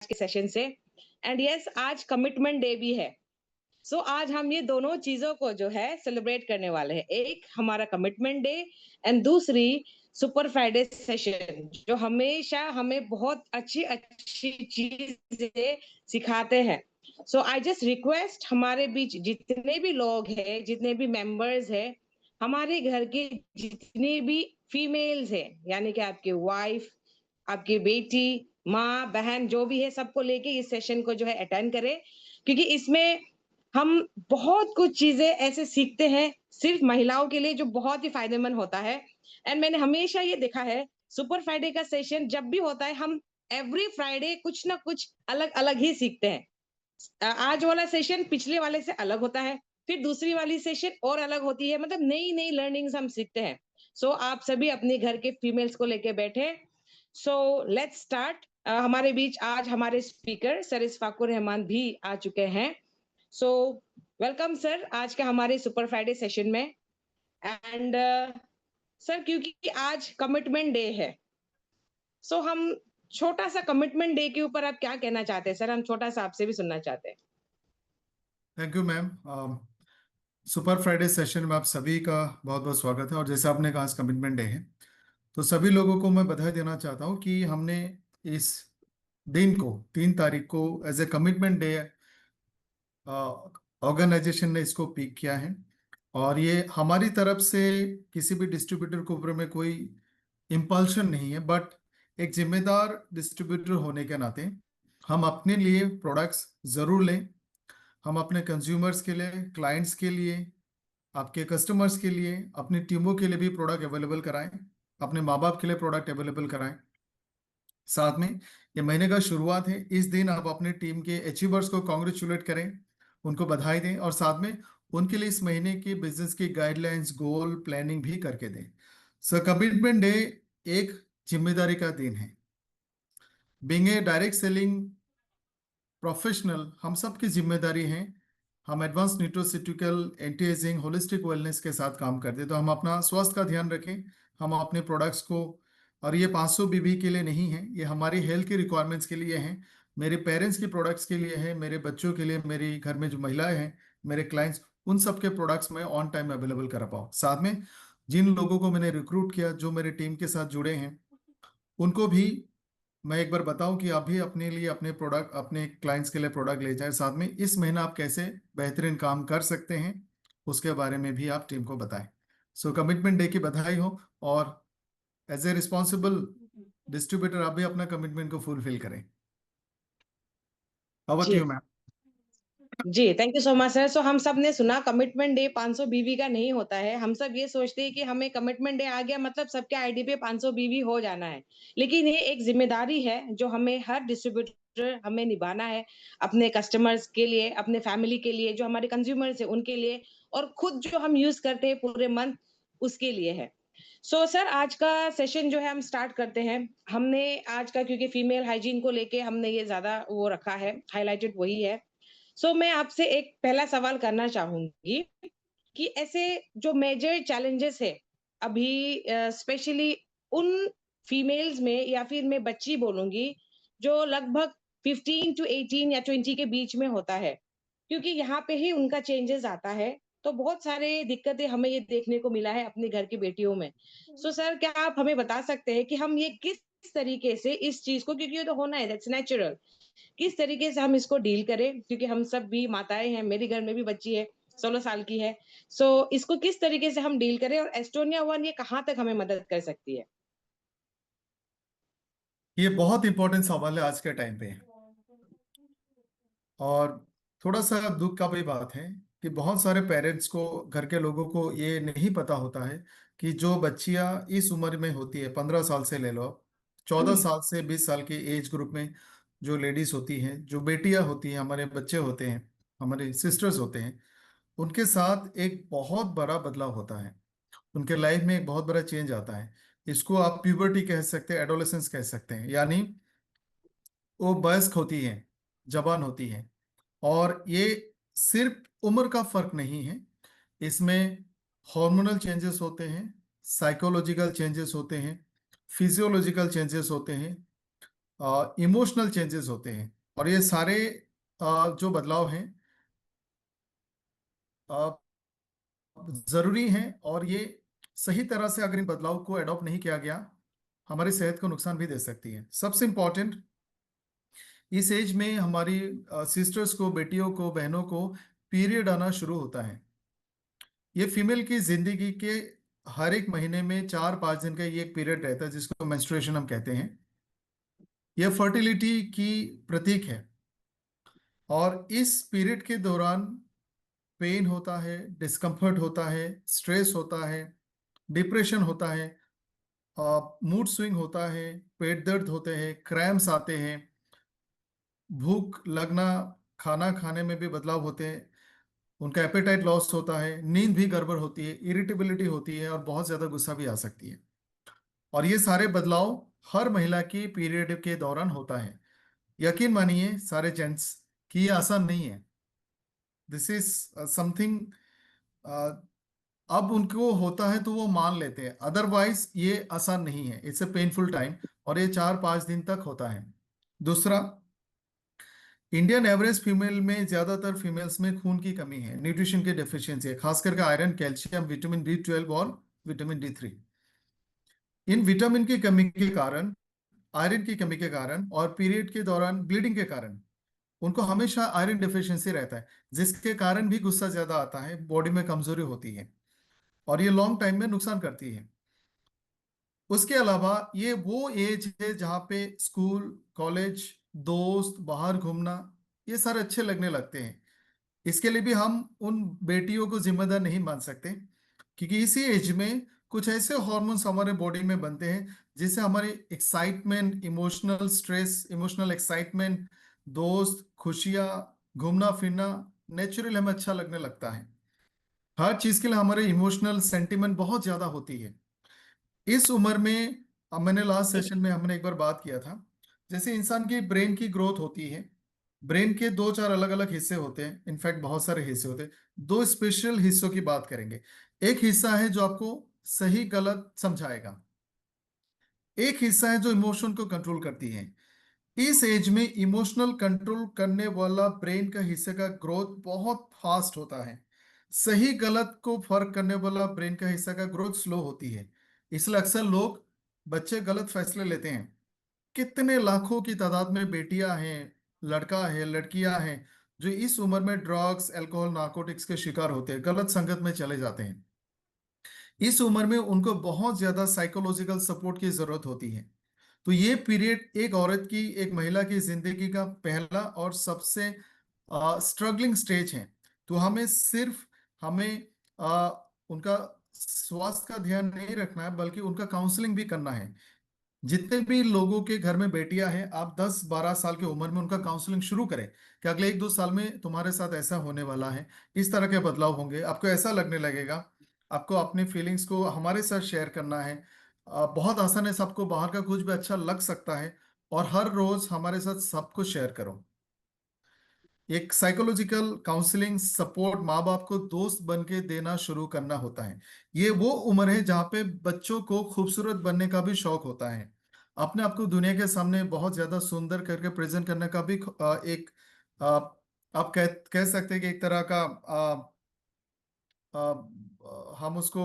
के सेशन से। And yes, आज कमिटमेंट डे भी है। सो आज हम ये दोनों चीजों को जो है सेलिब्रेट करने वाले हैं। एक हमारा कमिटमेंट डे एंड दूसरी सुपर फ्राइडे सेशन, जो हमेशा हमें बहुत अच्छी अच्छी चीजें सिखाते हैं। सो आई जस्ट रिक्वेस्ट, हमारे बीच जितने भी लोग हैं, जितने भी मेंबर्स हैं, हमारे घर के जितने भी फीमेल्स हैं, यानी कि आपके वाइफ, आपकी बेटी, माँ बहन जो भी है, सबको लेके इस सेशन को जो है अटेंड करें, क्योंकि इसमें हम बहुत कुछ चीजें ऐसे सीखते हैं सिर्फ महिलाओं के लिए, जो बहुत ही फायदेमंद होता है। एंड मैंने हमेशा ये देखा है, सुपर फ्राइडे का सेशन जब भी होता है, हम एवरी फ्राइडे कुछ ना कुछ अलग अलग ही सीखते हैं। आज वाला सेशन पिछले वाले से अलग होता है, फिर दूसरी वाली सेशन और अलग होती है, मतलब नई नई लर्निंग्स हम सीखते हैं। सो आप सभी अपने घर के फीमेल्स को लेके बैठे। So let's start. हमारे बीच आज हमारे स्पीकर सर इस्फाकुर रहमान भी आ चुके हैं। सो वेलकम सर, आज के हमारे सुपर फ्राइडे सेशन में। एंड सर, क्योंकि आज कमिटमेंट डे है, सो हम छोटा सा कमिटमेंट डे के ऊपर आप क्या कहना चाहते हैं सर? हम छोटा सा आपसे भी सुनना चाहते हैं। Thank you ma'am. Super Friday session में आप सभी का बहुत बहुत स्वागत है। और जैसे आपने कहा, आज कमिटमेंट डे है, तो सभी लोगों को मैं बधाई देना चाहता हूँ कि हमने इस दिन को 3 तारीख को as a commitment day organisation ने इसको पिक किया है। और ये हमारी तरफ से किसी भी डिस्ट्रीब्यूटर के ऊपर में कोई इम्पल्शन नहीं है, बट एक जिम्मेदार डिस्ट्रीब्यूटर होने के नाते हम अपने लिए प्रोडक्ट्स ज़रूर लें। हम अपने कंज्यूमर्स के लिए, क्लाइंट्स के लिए, आपके कस्टमर्स के लिए, अपनी टीमों के लिए भी प्रोडक्ट अवेलेबल कराएं, अपने माँ बाप के लिए प्रोडक्ट अवेलेबल कराएं। साथ में ये महीने का शुरुआत है, इस दिन आप अपनी टीम के अचीवर्स को कॉन्ग्रेचुलेट करें, उनको बधाई दें, और साथ में उनके लिए इस महीने की बिजनेस की गाइडलाइंस, गोल प्लानिंग भी करके दें। सो कमिटमेंट डे एक जिम्मेदारी का दिन है। Being a direct selling professional, हम सब की जिम्मेदारी है। हम advance nutraceutical, anti ageing, holistic wellness के साथ काम करते हैं, तो हम अपना स्वास्थ्य का ध्यान रखें। हम अपने प्रोडक्ट्स को, और ये 500 बीबी के लिए नहीं है, ये हमारी हेल्थ की रिक्वायरमेंट्स के लिए हैं, मेरे पेरेंट्स की प्रोडक्ट्स के लिए है, मेरे बच्चों के लिए, मेरे घर में जो महिलाएं हैं, मेरे क्लाइंट्स, उन सब के प्रोडक्ट्स मैं ऑन टाइम अवेलेबल करा पाऊँ। साथ में जिन लोगों को मैंने रिक्रूट किया, जो मेरे टीम के साथ जुड़े हैं, उनको भी मैं एक बार बताऊं कि आप भी अपने लिए, अपने प्रोडक्ट, अपने क्लाइंट्स के लिए प्रोडक्ट ले जाएं। साथ में इस महीना आप कैसे बेहतरीन काम कर सकते हैं, उसके बारे में भी आप टीम को बताएं। सो कमिटमेंट डे की बधाई हो, और एज ए रिस्पॉन्सिबल डिस्ट्रीब्यूटर आप भी अपना कमिटमेंट को फुलफिल करें। अवत जी यू मैम। जी, thank you so much sir. So हम सब ने सुना, कमिटमेंट डे 500 बीवी का नहीं होता है। हम सब ये सोचते हैं कि हमें कमिटमेंट डे आ गया मतलब सबके आईडी पे 500 बीवी हो जाना है, लेकिन ये एक जिम्मेदारी है जो हमें हर डिस्ट्रीब्यूटर हमें निभाना है, अपने कस्टमर्स के लिए, अपने फैमिली के लिए, जो हमारे कंज्यूमर्स है उनके लिए, और खुद जो हम यूज करते हैं पूरे मंथ, उसके लिए है। सो सर, आज का सेशन जो है हम स्टार्ट करते हैं। हमने आज का, क्योंकि फीमेल हाइजीन को लेके हमने ये ज्यादा वो रखा है, हाईलाइटेड वही है। सो मैं आपसे एक पहला सवाल करना चाहूंगी कि ऐसे जो मेजर चैलेंजेस है अभी, स्पेशली उन फीमेल्स में, या फिर मैं बच्ची बोलूंगी, जो लगभग 15 टू 18 या 20 के बीच में होता है, क्योंकि यहाँ पे ही उनका चेंजेस आता है। तो बहुत सारे दिक्कतें हमें ये देखने को मिला है अपने घर की बेटियों में। सो सर, क्या आप हमें बता सकते हैं कि हम ये किस तरीके से इस चीज को, क्योंकि ये तो होना है, दैट्स नेचुरल, किस तरीके से हम इसको डील करें, क्योंकि हम सब भी माताएं हैं, मेरे घर में भी बच्ची है, 16 साल की है। सो इसको किस तरीके से हम डील करें, और एस्टोनिया वन ये कहाँ तक हमें मदद कर सकती है? ये बहुत इंपॉर्टेंट सवाल है आज के टाइम पे, और थोड़ा सा दुख का भी बात है कि बहुत सारे पेरेंट्स को, घर के लोगों को ये नहीं पता होता है कि जो बच्चियां इस उम्र में होती है, 15 साल से ले लो, 14 साल से 20 साल के एज ग्रुप में जो लेडीज होती हैं, जो बेटियां होती हैं, हमारे बच्चे होते हैं, हमारे सिस्टर्स होते हैं, उनके साथ एक बहुत बड़ा बदलाव होता है। उनके लाइफ में एक बहुत बड़ा चेंज आता है। इसको आप प्यूबर्टी कह सकते हैं, एडोलेसेंस कह सकते हैं, यानी वो वयस्क होती हैं, जवान होती हैं। और ये सिर्फ उम्र का फर्क नहीं है, इसमें हार्मोनल चेंजेस होते हैं, साइकोलॉजिकल चेंजेस होते हैं, फिजियोलॉजिकल चेंजेस होते हैं, इमोशनल चेंजेस होते हैं। और ये सारे जो बदलाव हैं जरूरी हैं, और ये सही तरह से अगर इन बदलाव को अडॉप्ट नहीं किया गया हमारी सेहत को नुकसान भी दे सकती है। सबसे इम्पोर्टेंट, इस एज में हमारी सिस्टर्स को, बेटियों को, बहनों को पीरियड आना शुरू होता है। ये फीमेल की जिंदगी के हर एक महीने में 4-5 दिन का ये एक पीरियड रहता है जिसको मेंस्ट्रुएशन हम कहते हैं। यह फर्टिलिटी की प्रतीक है, और इस पीरियड के दौरान पेन होता है, डिस्कम्फर्ट होता है, स्ट्रेस होता है, डिप्रेशन होता है, मूड स्विंग होता है, पेट दर्द होते हैं, क्रैम्स आते हैं, भूख लगना, खाना खाने में भी बदलाव होते हैं, उनका एपेटाइट लॉस होता है, नींद भी गड़बड़ होती है, इरिटेबिलिटी होती है, और बहुत ज्यादा गुस्सा भी आ सकती है। और ये सारे बदलाव हर महिला की पीरियड के दौरान होता है। यकीन मानिए सारे जेंट्स कि ये आसान नहीं है। दिस इज समथिंग, अब उनको होता है तो वो मान लेते हैं, अदरवाइज ये आसान नहीं है, इट्स ए पेनफुल टाइम, और ये 4-5 दिन तक होता है। दूसरा, इंडियन एवरेज फीमेल में, ज्यादातर फीमेल्स में खून की कमी है, न्यूट्रिशन की डेफिशिएंसी है, खास करके आयरन, कैल्शियम, विटामिन B12 और विटामिन D3। इन विटामिन की कमी के कारण, आयरन की कमी के कारण और पीरियड के दौरान ब्लीडिंग के कारण उनको हमेशा आयरन डेफिशिएंसी रहता है, जिसके कारण भी गुस्सा ज्यादा आता है, बॉडी में कमजोरी होती है, और ये लॉन्ग टाइम में नुकसान करती है। उसके अलावा ये वो एज है जहाँ पे स्कूल, कॉलेज, दोस्त, बाहर घूमना, ये सारे अच्छे लगने लगते हैं। इसके लिए भी हम उन बेटियों को जिम्मेदार नहीं मान सकते, क्योंकि इसी एज में कुछ ऐसे हॉर्मोन्स हमारे बॉडी में बनते हैं जिससे हमारी excitement, emotional stress, emotional excitement, दोस्त, खुशियाँ, घूमना फिरना नेचुरल हमें अच्छा लगने लगता है। हर चीज के लिए हमारे इमोशनल सेंटिमेंट बहुत ज्यादा होती है इस उम्र में। अब मैंने लास्ट सेशन में हमने एक बार बात किया था, जैसे इंसान की ब्रेन की ग्रोथ होती है, ब्रेन के 2-4 अलग अलग हिस्से होते हैं, इनफैक्ट बहुत सारे हिस्से होते हैं। दो स्पेशल हिस्सों की बात करेंगे। एक हिस्सा है जो आपको सही गलत समझाएगा, एक हिस्सा है जो इमोशन को कंट्रोल करती है। इस एज में इमोशनल कंट्रोल करने वाला ब्रेन का हिस्से का ग्रोथ बहुत फास्ट होता है, सही गलत को फर्क करने वाला ब्रेन का हिस्सा का ग्रोथ स्लो होती है। इसलिए अक्सर लोग, बच्चे गलत फैसले लेते हैं। कितने लाखों की तादाद में बेटियां हैं, लड़का है, लड़कियां हैं जो इस उम्र में ड्रग्स, अल्कोहल, नार्कोटिक्स के शिकार होते हैं, गलत संगत में चले जाते हैं। इस उम्र में उनको बहुत ज्यादा साइकोलॉजिकल सपोर्ट की जरूरत होती है। तो ये पीरियड एक औरत की, एक महिला की जिंदगी का पहला और सबसे स्ट्रगलिंग स्टेज है। तो हमें उनका स्वास्थ्य का ध्यान नहीं रखना है, बल्कि उनका काउंसलिंग भी करना है। जितने भी लोगों के घर में बेटियां हैं, आप 10-12 साल की उम्र में उनका काउंसलिंग शुरू करें कि अगले 1-2 साल में तुम्हारे साथ ऐसा होने वाला है, इस तरह के बदलाव होंगे, आपको ऐसा लगने लगेगा, आपको अपनी फीलिंग्स को हमारे साथ शेयर करना है। बहुत आसान है, सबको बाहर का कुछ भी अच्छा लग सकता है, और हर रोज हमारे साथ सब कुछ शेयर करो। एक साइकोलॉजिकल काउंसलिंग सपोर्ट माँ बाप को दोस्त बन के देना शुरू करना होता है। ये वो उम्र है जहाँ पे बच्चों को खूबसूरत बनने का भी शौक होता है, अपने आप को दुनिया के सामने बहुत ज्यादा सुंदर करके प्रेजेंट करने का भी एक आ, आप कह सकते हैं कि एक तरह का हम उसको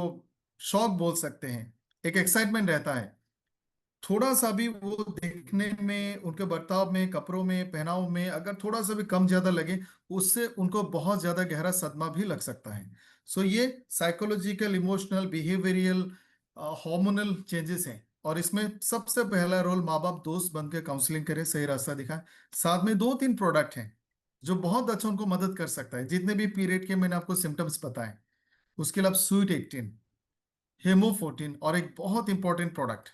शौक बोल सकते हैं, एक एक्साइटमेंट रहता है। थोड़ा सा भी वो देखने में, उनके बर्ताव में, कपड़ों में, पहनाव में अगर थोड़ा सा भी कम ज्यादा लगे, उससे उनको बहुत ज्यादा गहरा सदमा भी लग सकता है। सो ये psychological, emotional, behavioural, hormonal changes हैं, और इसमें सबसे पहला रोल माँ बाप दोस्त बन के काउंसलिंग करे, सही रास्ता दिखाए। साथ में 2-3 प्रोडक्ट हैं जो बहुत अच्छा उनको मदद कर सकता है, जितने भी पीरियड के मैंने आपको सिम्टम्स बताए। उसके अलावा स्वीट 18, हेमो14, और एक बहुत इंपॉर्टेंट प्रोडक्ट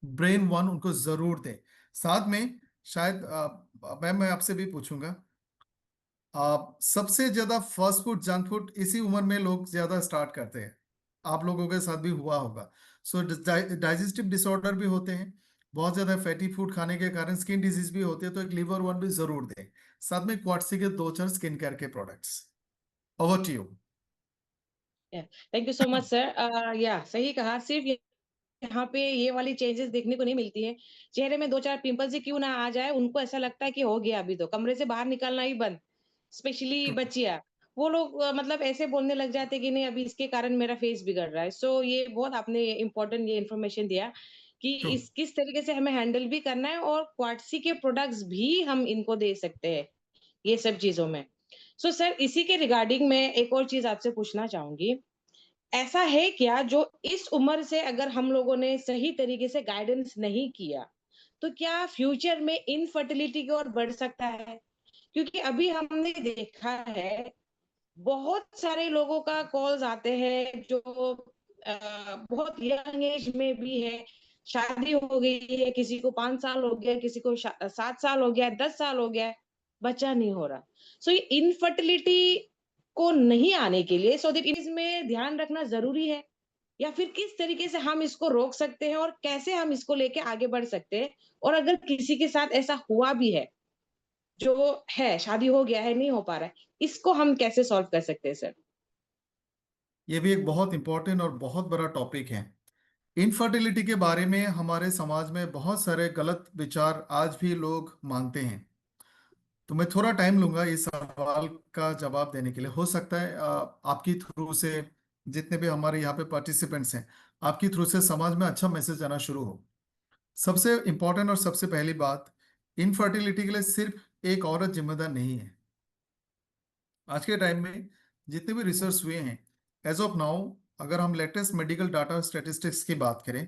ब्रेन वन उनको जरूर दें। साथ में शायद मैं आपसे भी पूछूंगा, सबसे ज्यादा फास्ट फूड, जंक फूड इसी उम्र में लोग ज्यादा स्टार्ट करते हैं, आप लोगों के साथ भी हुआ होगा। सो डाइजेस्टिव डिसऑर्डर भी होते हैं, बहुत ज्यादा फैटी फूड खाने के कारण स्किन डिजीज भी होते हैं, तो एक लिवर वन भी जरूर दें। साथ में क्वार्ट्सी के 2-4 स्किन केयर के products. Over to you. Thank you so much sir. या सही कहा, सिर्फ यहाँ पे ये वाली चेंजेस देखने को नहीं मिलती है। चेहरे में 2-4 पिंपल्स ही क्यों ना आ जाए, उनको ऐसा लगता है कि हो गया अभी तो, कमरे से बाहर निकलना ही बंद। Specially true. बच्चियाँ, वो लोग मतलब ऐसे बोलने लग जाते हैं कि नहीं अभी इसके कारण मेरा फेस बिगड़ रहा है। सो ये बहुत आपने इम्पोर्टेंट ये इन्फॉर्मेशन दिया कि ट्रू। इस किस तरीके से हमें हैंडल भी करना है और क्वार्ट्सी के प्रोडक्ट्स भी हम इनको दे सकते हैं, ये सब चीज़ों में। सो सर इसी के रिगार्डिंग मैं एक और चीज़ आपसे पूछना चाहूँगी। ऐसा है क्या जो इस उम्र से अगर हम लोगों ने सही तरीके से गाइडेंस नहीं किया, तो क्या फ्यूचर में इनफर्टिलिटी की ओर बढ़ सकता है? क्योंकि अभी हमने देखा है, बहुत सारे लोगों का कॉल्स आते हैं जो बहुत यंग एज में भी है, शादी हो गई है, किसी को 5 साल हो गया, किसी को 7 साल हो गया, 10 साल हो गया है, बच्चा नहीं हो रहा। सो ये इनफर्टिलिटी को नहीं आने के लिए सो दैट इसमें ध्यान रखना ज़रूरी है या फिर किस तरीके से हम इसको रोक सकते हैं और कैसे हम इसको लेके आगे बढ़ सकते हैं? और अगर किसी के साथ ऐसा हुआ भी है, जो है शादी हो गया है, नहीं हो पा रहा है, इसको हम कैसे सॉल्व कर सकते हैं सर? ये भी एक बहुत इंपॉर्टेंट और बहुत बड़ा टॉपिक है। इनफर्टिलिटी के बारे में हमारे समाज में बहुत सारे गलत विचार आज भी लोग मानते हैं। तो मैं थोड़ा टाइम लूंगा इस सवाल का जवाब देने के लिए। हो सकता है आपकी थ्रू से, जितने भी हमारे यहाँ पे पार्टिसिपेंट्स हैं, आपकी थ्रू से समाज में अच्छा मैसेज आना शुरू हो। सबसे इंपॉर्टेंट और सबसे पहली बात, इनफर्टिलिटी के लिए सिर्फ एक औरत जिम्मेदार नहीं है। आज के टाइम में जितने भी रिसर्च हुए हैं, एज ऑफ नाउ, अगर हम लेटेस्ट मेडिकल डाटा स्टैटिस्टिक्स की बात करें,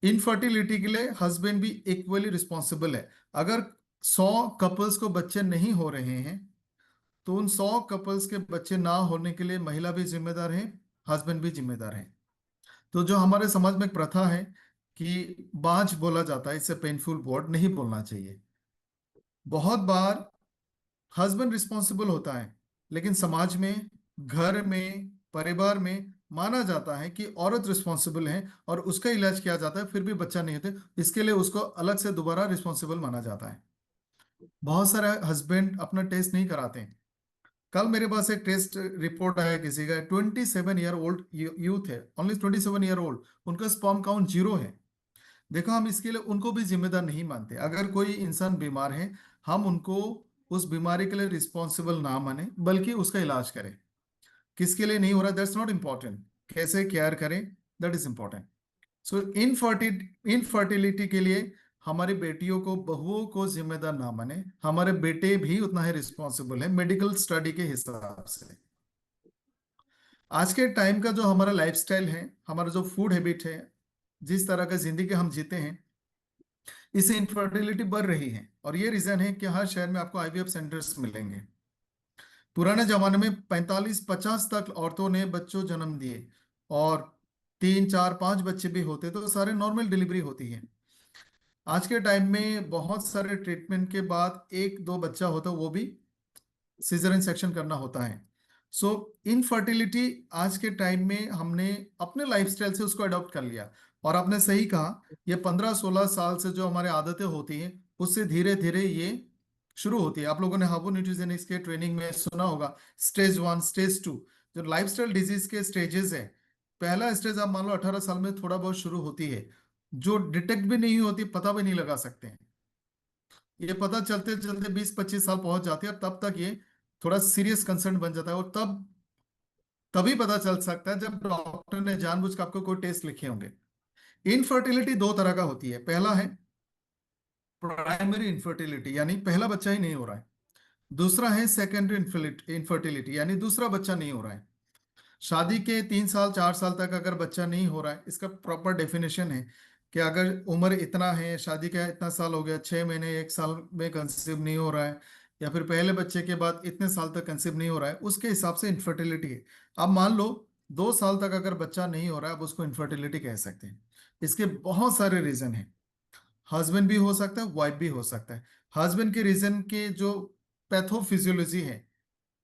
इनफर्टिलिटी के लिए हस्बैंड भी इक्वली रिस्पॉन्सिबल है। अगर 100 कपल्स को बच्चे नहीं हो रहे हैं, तो उन 100 कपल्स के बच्चे ना होने के लिए महिला भी जिम्मेदार है, हस्बैंड भी जिम्मेदार है। तो जो हमारे समाज में एक प्रथा है कि बांझ बोला जाता है, इससे पेनफुल वर्ड नहीं बोलना चाहिए। बहुत बार हस्बैंड रिस्पॉन्सिबल होता है, लेकिन समाज में, घर में, परिवार में माना जाता है कि औरत रिस्पॉन्सिबल है और उसका इलाज किया जाता है, फिर भी बच्चा नहीं होता, इसके लिए उसको अलग से दोबारा रिस्पॉन्सिबल माना जाता है। बहुत सारे हस्बैंड अपना टेस्ट नहीं कराते हैं। कल मेरे पास एक टेस्ट रिपोर्ट आया किसी का, 27 ईयर ओल्ड यूथ है, ओनली 27 ईयर ओल्ड, उनका स्पर्म काउंट 0 है। देखो, हम इसके लिए उनको भी जिम्मेदार नहीं मानते। अगर कोई इंसान बीमार है, हम उनको उस बीमारी के लिए रिस्पॉन्सिबल ना माने, बल्कि उसका इलाज करें। किसके लिए नहीं हो रहा, दैट्स नॉट इम्पॉर्टेंट, कैसे केयर करें, that is important. So infertility के लिए हमारी बेटियों को, बहुओं को जिम्मेदार ना माने, हमारे बेटे भी उतना ही रिस्पॉन्सिबल है मेडिकल स्टडी के हिसाब से। आज के टाइम का जो हमारा लाइफस्टाइल है, हमारा जो फूड हैबिट है, जिस तरह का जिंदगी हम जीते हैं, इससे इनफर्टिलिटी बढ़ रही है। और ये रीजन है कि हर शहर में आपको आईवीएफ सेंटर्स मिलेंगे। पुराने जमाने में 45-50 तक औरतों ने बच्चों जन्म दिए, और 3 4 5 बच्चे भी होते तो सारे नॉर्मल डिलीवरी होती है। आज के टाइम में बहुत सारे ट्रीटमेंट के बाद 1 2 बच्चा होता, वो भी सिजेरियन सेक्शन करना होता है। सो इनफर्टिलिटी आज के टाइम में हमने अपने लाइफस्टाइल से उसको अडॉप्ट कर लिया। और आपने सही कहा, ये 15 16 साल से जो हमारे आदतें होती हैं, उससे धीरे धीरे ये शुरू होती है। आप लोगों ने हार्बो न्यूट्रिजेनिक्स के ट्रेनिंग में सुना होगा, स्टेज 1 स्टेज 2, जो लाइफस्टाइल डिजीज के स्टेजेस है। पहला स्टेज आप मान लो 18 साल में थोड़ा बहुत शुरू होती है, जो डिटेक्ट भी नहीं होती, पता भी नहीं लगा सकते हैं। ये पता चलते चलते 20 25 साल पहुंच जाती है, और तब तक ये थोड़ा सीरियस कंसर्न बन जाता है। और तभी पता चल सकता है जब डॉक्टर ने जानबूझ के आपको कोई टेस्ट लिखे होंगे। इनफर्टिलिटी 2 तरह का होती है। पहला है प्राइमरी इनफर्टिलिटी, यानी पहला बच्चा ही नहीं हो रहा है। दूसरा है सेकेंडरी इनफर्टिलिटी, यानी दूसरा बच्चा नहीं हो रहा है। शादी के 3 साल 4 साल तक अगर बच्चा नहीं हो रहा है, इसका प्रॉपर डेफिनेशन है कि अगर उम्र इतना है, शादी का इतना साल हो गया, 6 महीने 1 साल में कंसीव नहीं हो रहा है, या फिर पहले बच्चे के बाद इतने साल तक कंसीव नहीं हो रहा है, उसके हिसाब से इनफर्टिलिटी है। अब मान लो 2 साल तक अगर बच्चा नहीं हो रहा है, अब उसको इनफर्टिलिटी कह सकते हैं। इसके बहुत सारे रीजन हैं। हस्बैंड भी हो सकता है, वाइफ भी हो सकता है। हस्बैंड के रीजन के जो पैथोफिजियोलॉजी है,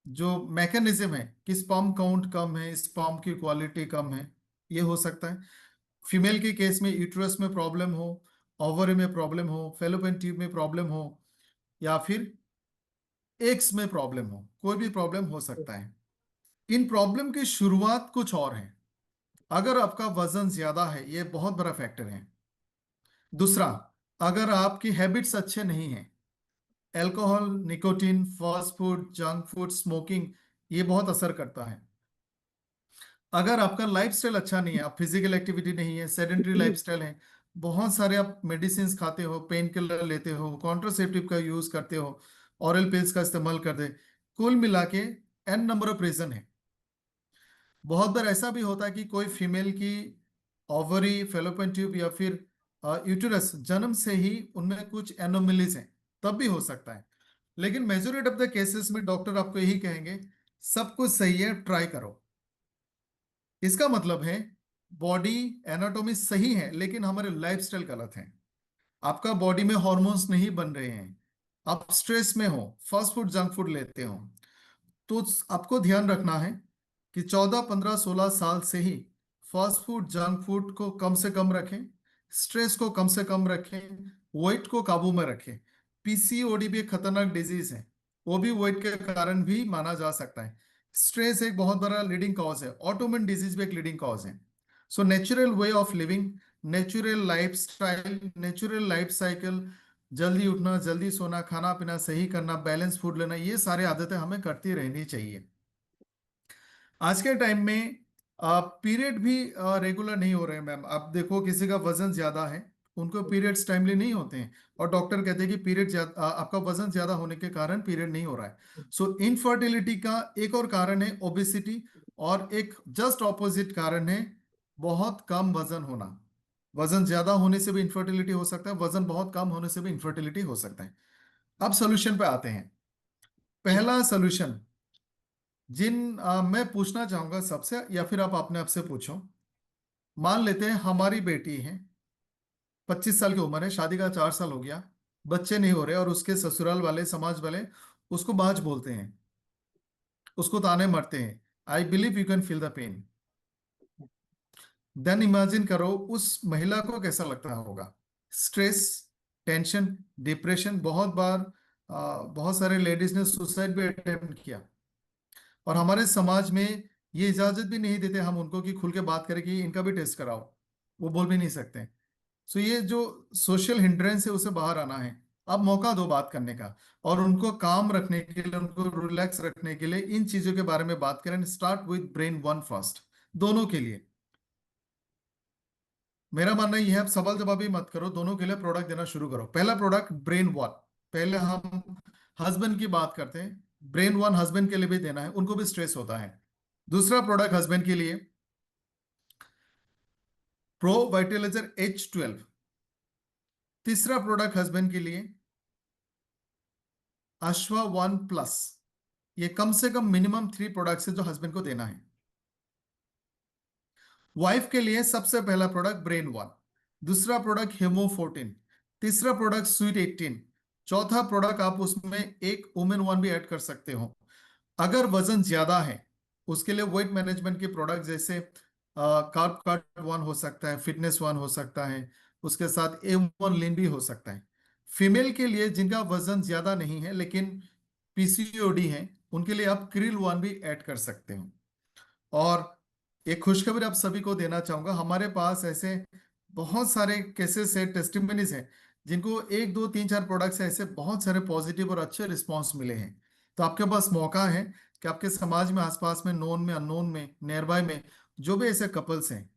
जो मैकेनिज्म है कि स्पर्म काउंट कम है, स्पर्म की क्वालिटी कम है, ये हो सकता है। फीमेल के केस में यूट्रस में प्रॉब्लम हो, ओवरी में प्रॉब्लम हो, फेलोपियन ट्यूब में प्रॉब्लम हो, या फिर एग्स में प्रॉब्लम हो, कोई भी प्रॉब्लम हो सकता है। इन प्रॉब्लम की शुरुआत कुछ और है। अगर आपका वजन ज्यादा है, ये बहुत बड़ा फैक्टर है। दूसरा, अगर आपकी हैबिट्स अच्छे नहीं हैं, alcohol, nicotine, fast food, junk food, smoking, ये बहुत असर करता है। अगर आपका लाइफस्टाइल अच्छा नहीं है, आप फिजिकल एक्टिविटी नहीं है, सेडेंटरी लाइफस्टाइल है, बहुत सारे आप मेडिसिन खाते हो, पेन किलर लेते हो, कॉन्ट्रासेप्टिव का यूज करते हो, ऑरल पिल्स का इस्तेमाल करते, कुल मिला के एन नंबर ऑफ रीजन है। बहुत बार ऐसा भी होता है कि कोई फीमेल की ओवरी, फेलोपियन ट्यूब या फिर यूटेरस जन्म से ही उनमें कुछ एनोमलीज हैं, तब भी हो सकता है। लेकिन मेजोरिटी ऑफ द केसेस में डॉक्टर आपको यही कहेंगे सब कुछ सही है, ट्राई करो। इसका मतलब है बॉडी एनाटॉमी सही है, लेकिन हमारे लाइफस्टाइल गलत है। आपका बॉडी में हॉर्मोन्स नहीं बन रहे हैं, आप स्ट्रेस में हो, फास्ट फूड जंक फूड लेते हो, तो आपको ध्यान रखना है कि 14, 15, 16 साल से ही फास्ट फूड जंक फूड को कम से कम रखें, स्ट्रेस को कम से कम रखें, वेट को काबू में रखें। पीसीओडी भी एक खतरनाक डिजीज है, वो भी वेट के कारण भी माना जा सकता है। स्ट्रेस एक बहुत बड़ा लीडिंग कॉज है, ऑटोइम्यून डिजीज भी एक लीडिंग कॉज है। So natural way of living, natural life style, natural life cycle, जल्दी उठना, जल्दी सोना, खाना पीना सही करना, बैलेंस फूड लेना, ये सारी आदतें हमें करती रहनी चाहिए। आज के टाइम में पीरियड भी रेगुलर नहीं हो रहे हैं मैम। आप देखो किसी का वजन ज्यादा है, उनको पीरियड्स टाइमली नहीं होते हैं, और डॉक्टर कहते हैं कि पीरियड आपका वजन ज्यादा होने के कारण पीरियड नहीं हो रहा है। सो इनफर्टिलिटी का एक और कारण है ओबेसिटी, और एक जस्ट ऑपोजिट कारण है बहुत कम वजन होना। वजन ज्यादा होने से भी इनफर्टिलिटी हो सकता है, वजन बहुत कम होने से भी इनफर्टिलिटी हो सकता है। अब सोल्यूशन पे आते हैं। जी। पहला सोल्यूशन, मैं पूछना चाहूंगा सबसे, या फिर आप अपने आप से पूछो। मान लेते हैं हमारी बेटी है, 25 साल की उम्र है, शादी का 4 साल हो गया, बच्चे नहीं हो रहे, और उसके ससुराल वाले, समाज वाले उसको बाज बोलते हैं, उसको ताने मारते हैं। I believe you can feel the pain. Then imagine करो उस महिला को कैसा लगता होगा। स्ट्रेस, टेंशन, डिप्रेशन, बहुत बार बहुत सारे लेडीज ने सुसाइड भी अटेम्प्ट किया, और हमारे समाज में ये इजाजत भी नहीं देते हम उनको कि खुल के बात करें कि इनका भी टेस्ट कराओ, वो बोल भी नहीं सकते। सो ये जो सोशल हिंड्रेंस है उसे बाहर आना है। अब मौका दो बात करने का, और उनको काम रखने के लिए, उनको रिलैक्स रखने के लिए इन चीजों के बारे में बात करें। Start with brain one first, दोनों के लिए। मेरा मानना ये है, आप सवाल जवाब ही मत करो, दोनों के लिए प्रोडक्ट देना शुरू करो। पहला प्रोडक्ट ब्रेन वन। पहले हम हस्बैंड की बात करते हैं, ब्रेन वन हस्बैंड के लिए भी देना है, उनको भी स्ट्रेस होता है। दूसरा प्रोडक्ट हस्बैंड के लिए, प्रो वाइटलाइजर H12। तीसरा प्रोडक्ट हस्बैंड के लिए अश्वा वन प्लस। ये कम से कम मिनिमम 3 प्रोडक्ट्स है जो हस्बैंड को देना है। वाइफ के लिए सबसे पहला प्रोडक्ट ब्रेन वन, दूसरा प्रोडक्ट हेमो14, तीसरा प्रोडक्ट स्वीट 18, चौथा प्रोडक्ट आप उसमें एक वुमेन वन भी ऐड कर सकते हो। अगर वजन ज्यादा है, उसके लिए वेट मैनेजमेंट के प्रोडक्ट जैसे कार्ब कट वन हो सकता है, फिटनेस वन हो सकता है, उसके साथ A1 लीन भी हो सकता है। फीमेल के लिए जिनका वजन ज्यादा नहीं है लेकिन पीसीओडी है, उनके लिए आप क्रिल वन भी ऐड कर सकते हो। और एक खुशखबरी आप सभी को देना चाहूंगा, हमारे पास ऐसे बहुत सारे केसेस है, टेस्टिमनीज हैं, जिनको 1, 2, 3, 4 प्रोडक्ट्स ऐसे बहुत सारे पॉजिटिव और अच्छे रिस्पॉन्स मिले हैं। तो आपके पास मौका है कि आपके समाज में, आसपास में, नोन में, अननोन में, नियर बाय में जो भी ऐसे कपल्स हैं,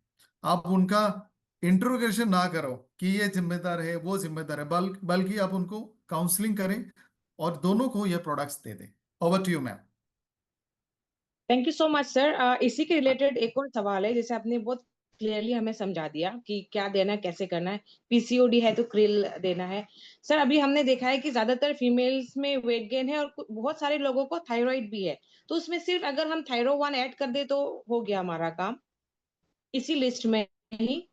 आप उनका इंट्रोगेशन ना करो कि ये जिम्मेदार है, वो जिम्मेदार है, बल्कि आप उनको काउंसलिंग करें और दोनों को ये प्रोडक्ट्स दे दें। Over to you ma'am. Thank you so much sir. इसी के रिलेटेड एक और सवाल है, जैसे आपने बहुत क्लियरली हमें समझा दिया कि क्या देना है, कैसे करना है। पीसीओडी है तो क्रिल देना है। सर अभी हमने देखा है कि ज्यादातर फीमेल्स में वेट गेन है, और बहुत सारे लोगों को थायराइड भी है। तो उसमें सिर्फ अगर हम थायरो वन ऐड कर दे तो हो गया हमारा काम, इसी लिस्ट में ही,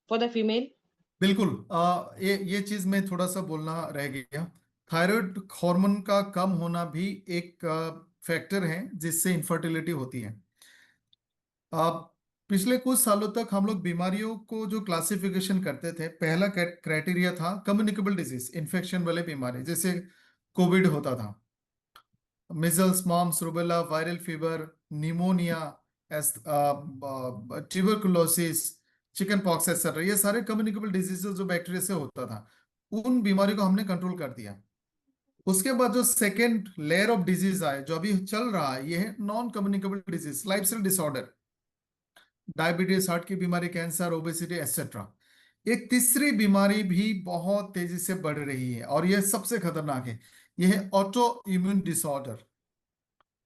फॉर द फीमेल। बिल्कुल। ये चीज में थोड़ा सा बोलना रह गया। थायराइड हार्मोन का कम होना भी एक फैक्टर है जिससे इनफर्टिलिटी होती है। आ, पिछले कुछ सालों तक हम लोग बीमारियों को जो क्लासिफिकेशन करते थे, पहला क्राइटेरिया था कम्युनिकेबल डिजीज, इन्फेक्शन वाले बीमारी, जैसे कोविड होता था, measles, mumps, rubella, viral fever, pneumonia, tuberculosis, chicken pox etcetera, ये सारे कम्युनिकेबल डिजीजेस जो बैक्टीरिया से होता था, उन बीमारी को हमने कंट्रोल कर दिया। उसके बाद जो सेकेंड लेयर ऑफ डिजीज आए, जो अभी चल रहा है, ये है non communicable disease, lifestyle disorder, diabetes, heart की बीमारी, कैंसर, ओबेसिटी एक्सेट्रा। एक तीसरी बीमारी भी बहुत तेजी से बढ़ रही है और यह सबसे खतरनाक है, यह है ऑटो इम्यून डिसऑर्डर।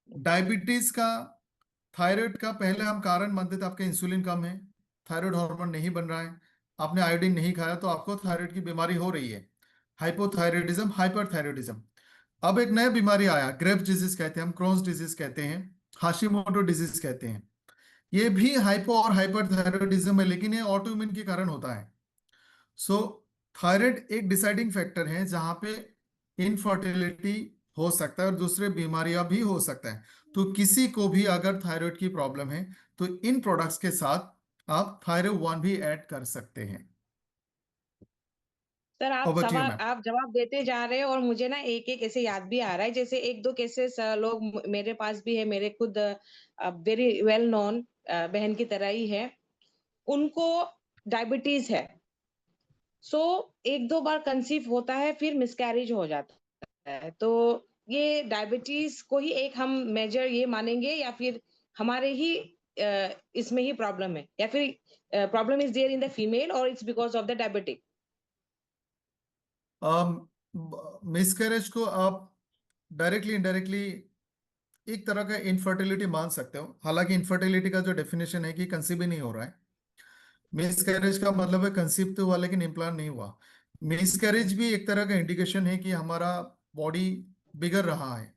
डायबिटीज का, थायराइड का पहले हम कारण मानते थे आपके इंसुलिन कम है, थायराइड हार्मोन नहीं बन रहा है, आपने आयोडीन नहीं खाया तो आपको थायराइड की बीमारी हो रही है, हाइपोथायराइडिज्म, हाइपरथायराइडिज्म। अब एक नया बीमारी आया, ग्रेव्स डिजीज कहते हैं हम, क्रोन्स डिजीज कहते हैं, हाशिमोटो डिजीज कहते हैं। ये भी हाइपो और हाइपरथायराइडिज्म है, लेकिन ये ऑटोइम्यून के कारण होता है। सो थायराइड एक डिसाइडिंग फैक्टर है जहां पे इनफर्टिलिटी हो सकता है और दूसरे बीमारियां भी हो सकता है। तो किसी को भी अगर थायराइड की प्रॉब्लम है तो इन प्रोडक्ट्स के साथ आप थायराइड 1 भी ऐड कर सकते हैं। Sir over to you ma'am. आप जवाब देते जा रहे हैं और मुझे ना एक एक ऐसे याद भी आ रहा है, जैसे एक दो केसेस लोग मेरे पास भी है, मेरे खुद वेरी वेल नोन बहन की तरह ही है, उनको डायबिटीज है। सो एक दो बार कंसीव होता है, फिर मिसकैरेज हो जाता है। तो ये डायबिटीज को ही एक हम मेजर ये मानेंगे, या फिर हमारे ही इसमें ही प्रॉब्लम है, या फिर problem is there in the female और it's because of the diabetic? Miscarriage को आप डायरेक्टली इनडायरेक्टली एक तरह का इनफर्टिलिटी मान सकते हो, हालांकि इनफर्टिलिटी का जो डेफिनेशन है कि कंसीव ही नहीं हो रहा है। मिसकैरेज का मतलब है कंसीव तो हुआ लेकिन इम्प्लांट नहीं हुआ। मिसकैरेज भी एक तरह का इंडिकेशन है कि हमारा बॉडी बिगड़ रहा है।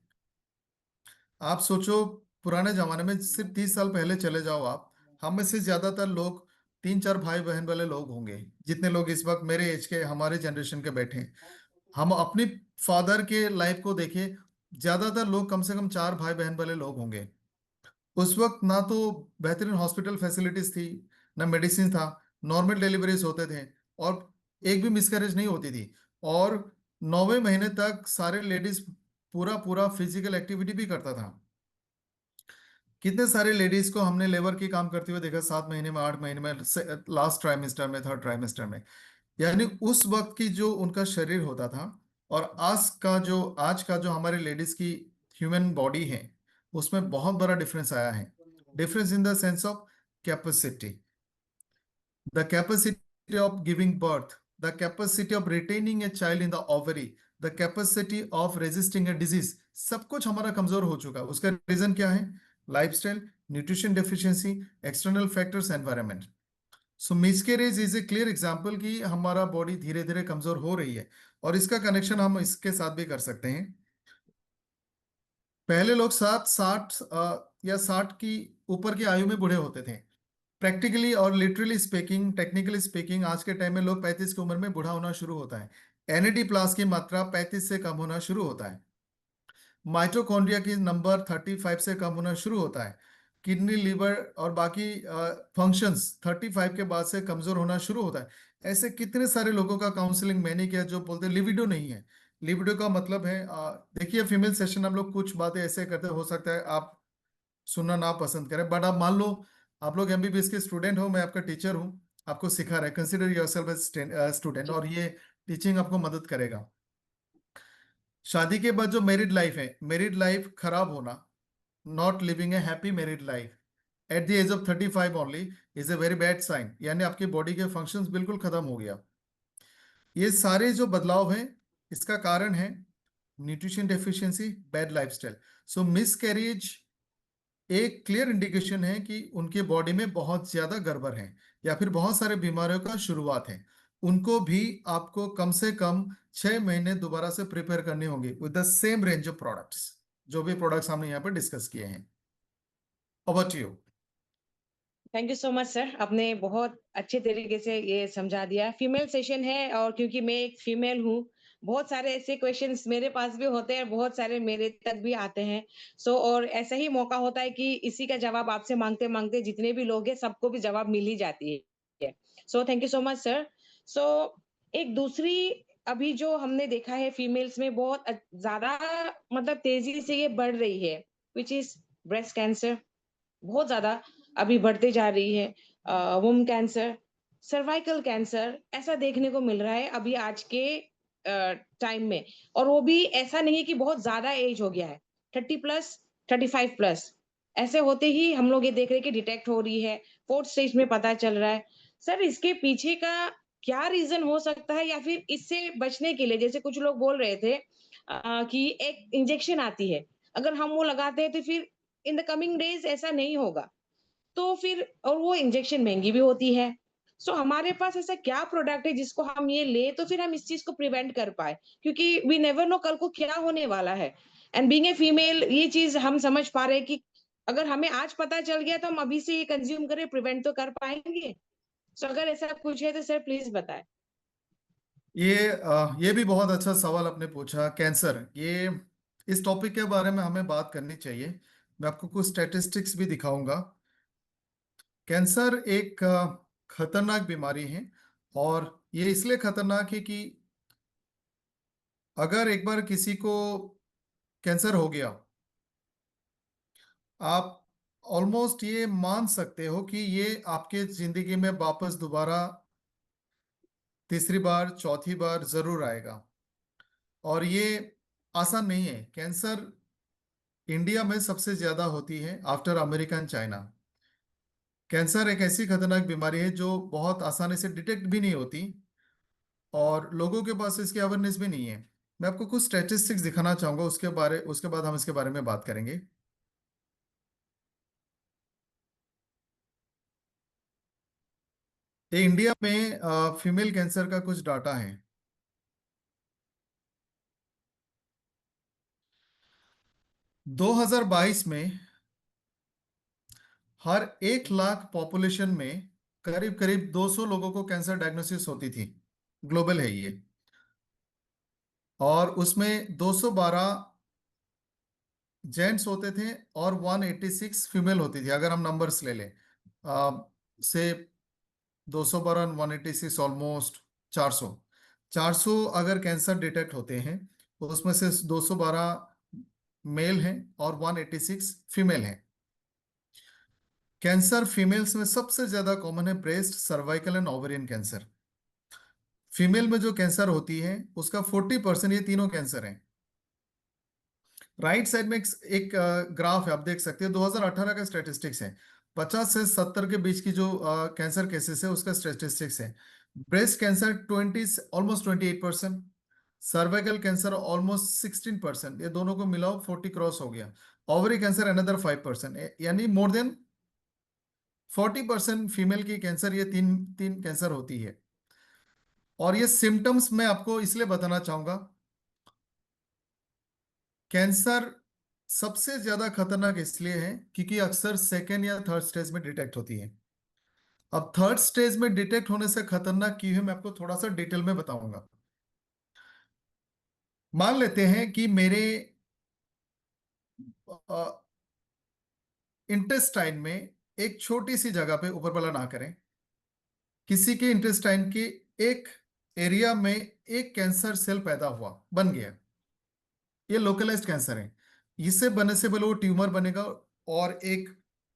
आप सोचो, पुराने जमाने में सिर्फ 30 साल पहले चले जाओ आप, हम में से ज्यादातर लोग 3 4 भाई बहन वाले लोग होंगे, जितने लोग इस वक्त मेरे एज के, हमारे जनरेशन के बैठे हैं। हम अपनी फादर के लाइफ को देखें, ज्यादातर लोग कम से कम 4 भाई बहन वाले लोग होंगे। उस वक्त ना तो बेहतरीन हॉस्पिटल फैसिलिटीज थी, ना मेडिसिन था, नॉर्मल डिलीवरीज होते थे और एक भी मिसकैरेज नहीं होती थी। और 9वें महीने तक सारे लेडीज पूरा पूरा फिजिकल एक्टिविटी भी करता था। कितने सारे लेडीज को हमने लेबर की काम करते हुए देखा, 7 महीने में, 8 महीने में, लास्ट ट्राइमेस्टर में, थर्ड ट्राइमेस्टर में। यानी उस वक्त की जो उनका शरीर होता था और आज का जो हमारे लेडीज की ह्यूमन बॉडी है, उसमें बहुत बड़ा डिफरेंस आया है। Difference in the sense of capacity, the capacity of giving birth, the capacity of retaining a child in the ovary, the capacity of resisting a disease, सब कुछ हमारा कमजोर हो चुका है। उसका रीजन क्या है? Lifestyle, nutrition deficiency, external factors, environment. So miscarriage is a clear example कि हमारा बॉडी धीरे धीरे कमजोर हो रही है। और इसका कनेक्शन हम इसके साथ भी कर सकते हैं। पहले लोग 60 या 60 की ऊपर की आयु में बूढ़े होते थे। प्रैक्टिकली और लिटरली स्पीकिंग, टेक्निकली स्पीकिंग, आज के टाइम में लोग 35 की उम्र में बूढ़ा होना शुरू होता है। NAD+ की मात्रा 35 से कम होना शुरू होता है। माइटोकॉन्ड्रिया की नंबर 35 से कम होना शुरू होता है। किडनी, लीवर और बाकी फंक्शंस 35 के बाद से कमजोर होना शुरू होता है। ऐसे कितने सारे लोगों का काउंसलिंग मैंने किया जो बोलते हैं लिबिडो नहीं है। लिबिडो का मतलब है, देखिए फीमेल सेशन हम लोग कुछ बातें ऐसे करते, हो सकता है आप सुनना ना पसंद करें, बट आप मान लो आप लोग MBBS के स्टूडेंट हो, मैं आपका टीचर हूँ, आपको सिखा रहा है, कंसिडर योरसेल्फ एज स्टूडेंट, और ये टीचिंग आपको मदद करेगा। शादी के बाद जो मैरिड लाइफ है, मैरिड लाइफ खराब होना, not living a happy married life at the age of 35 only is a very bad sign, यानी आपकी बॉडी के फंक्शंस बिल्कुल खत्म हो गया। ये सारे जो बदलाव हैं, इसका कारण है न्यूट्रिशन डेफिशिएंसी, बैड लाइफस्टाइल। सो मिसकैरेज एक क्लियर इंडिकेशन है कि उनके बॉडी में बहुत ज्यादा गड़बड़ है या फिर बहुत सारे बीमारियों का शुरुआत है। उनको भी आपको कम से कम 6 महीने दोबारा से प्रिपेयर करने होंगे with the same range of products, जो भी प्रोडक्ट्स हमने यहाँ पर डिस्कस किए हैं। Over to you. Thank you so much sir, आपने बहुत अच्छे तरीके से ये समझा दिया। फीमेल सेशन है और क्योंकि मैं एक फीमेल हूँ, बहुत सारे ऐसे क्वेश्चंस मेरे पास भी होते हैं, बहुत सारे मेरे तक भी आते हैं। सो और ऐसा ही मौका होता है कि इसी का जवाब आपसे मांगते मांगते जितने भी लोग हैं सबको भी जवाब मिल ही जाती है। So thank you so much sir. So एक दूसरी, अभी जो हमने देखा है फीमेल्स में बहुत ज्यादा मतलब तेजी से ये बढ़ रही है, विच इज ब्रेस्ट कैंसर, बहुत ज्यादा। अभी बढ़ते जा रही है। वुम कैंसर, सर्वाइकल कैंसर, ऐसा देखने को मिल रहा है अभी आज के टाइम में। और वो भी ऐसा नहीं है कि बहुत ज्यादा एज हो गया है, 30+, 35+, ऐसे होते ही हम लोग ये देख रहे हैं कि डिटेक्ट हो रही है, 4th स्टेज में पता चल रहा है। सर, इसके पीछे का क्या रीजन हो सकता है, या फिर इससे बचने के लिए जैसे कुछ लोग बोल रहे थे कि एक इंजेक्शन आती है, अगर हम वो लगाते हैं तो फिर इन द कमिंग डेज ऐसा नहीं होगा। तो फिर और वो इंजेक्शन महँगी भी होती है। सो हमारे पास ऐसा क्या प्रोडक्ट है जिसको हम ये लें तो फिर हम इस चीज़ को प्रिवेंट कर पाएँ? क्योंकि वी नेवर नो कल को क्या होने वाला है। एंड बीइंग ए फीमेल ये चीज़ हम समझ पा रहे हैं कि अगर हमें आज पता चल गया तो हम अभी से ये कंज़्यूम करें, प्रिवेंट तो कर पाएँगे। सो अगर ऐसा कुछ है तो सर प्लीज़ बताएँ? ये भी बहुत अच्छा सवाल आपने पूछा। कैंसर, ये इस टॉपिक के बारे में हमें बात करनी चाहिए। मैं आपको कुछ स्टैटिस्टिक्स भी दिखाऊंगा। कैंसर एक खतरनाक बीमारी है, और ये इसलिए खतरनाक है कि अगर एक बार किसी को कैंसर हो गया, आप ऑलमोस्ट ये मान सकते हो कि ये आपके जिंदगी में वापस दोबारा तीसरी बार चौथी बार जरूर आएगा। और ये आसान नहीं है। कैंसर इंडिया में सबसे ज्यादा होती है after America and China. Cancer एक ऐसी खतरनाक बीमारी है जो बहुत आसानी से डिटेक्ट भी नहीं होती, और लोगों के पास इसकी अवेयरनेस भी नहीं है। मैं आपको कुछ स्टैटिस्टिक्स दिखाना चाहूंगा, उसके बाद हम इसके बारे में बात करेंगे। ये इंडिया में फीमेल कैंसर का कुछ डाटा है। 2022 में हर 1 लाख पॉपुलेशन में करीब करीब 200 लोगों को कैंसर डायग्नोसिस होती थी। ग्लोबल है ये। और उसमें 212 जेंट्स होते थे और 186 फीमेल होती थी, अगर हम नंबर्स ले लें। से 212 186 ऑलमोस्ट 400। 400 अगर कैंसर डिटेक्ट होते हैं तो उसमें से 212 मेल हैं और 186 फीमेल हैं। कैंसर फीमेल्स में सबसे ज्यादा कॉमन है breast, cervical and ovarian cancer. Female में जो कैंसर होती है उसका 40% ये तीनों कैंसर हैं। राइट साइड में एक ग्राफ है, आप देख सकते हैं। 2018 का स्टैटिस्टिक्स है। 50 से 70 के बीच की जो कैंसर केसेस है उसका स्टैटिस्टिक्स है। Breast cancer 20 almost 28%, cervical cancer almost 16%, ये दोनों को मिलाओ 40 क्रॉस हो गया। ओवरी कैंसर अनदर 5%, यानी मोर देन 40% फीमेल की कैंसर, ये तीन तीन कैंसर होती है। और ये सिम्टम्स मैं आपको इसलिए बताना चाहूंगा। कैंसर सबसे ज्यादा खतरनाक इसलिए है क्योंकि अक्सर सेकेंड या थर्ड स्टेज में डिटेक्ट होती है। अब थर्ड स्टेज में डिटेक्ट होने से खतरनाक क्यों है, मैं आपको थोड़ा सा डिटेल में बताऊंगा। मान लेते हैं कि मेरे इंटेस्टाइन में एक छोटी सी जगह पे, ऊपर वाला ना करें, किसी के इंटेस्टाइन के एक एरिया में एक कैंसर सेल पैदा हुआ, बन गया। ये लोकलाइज्ड कैंसर है। इससे बनने से पहले वो ट्यूमर बनेगा, और एक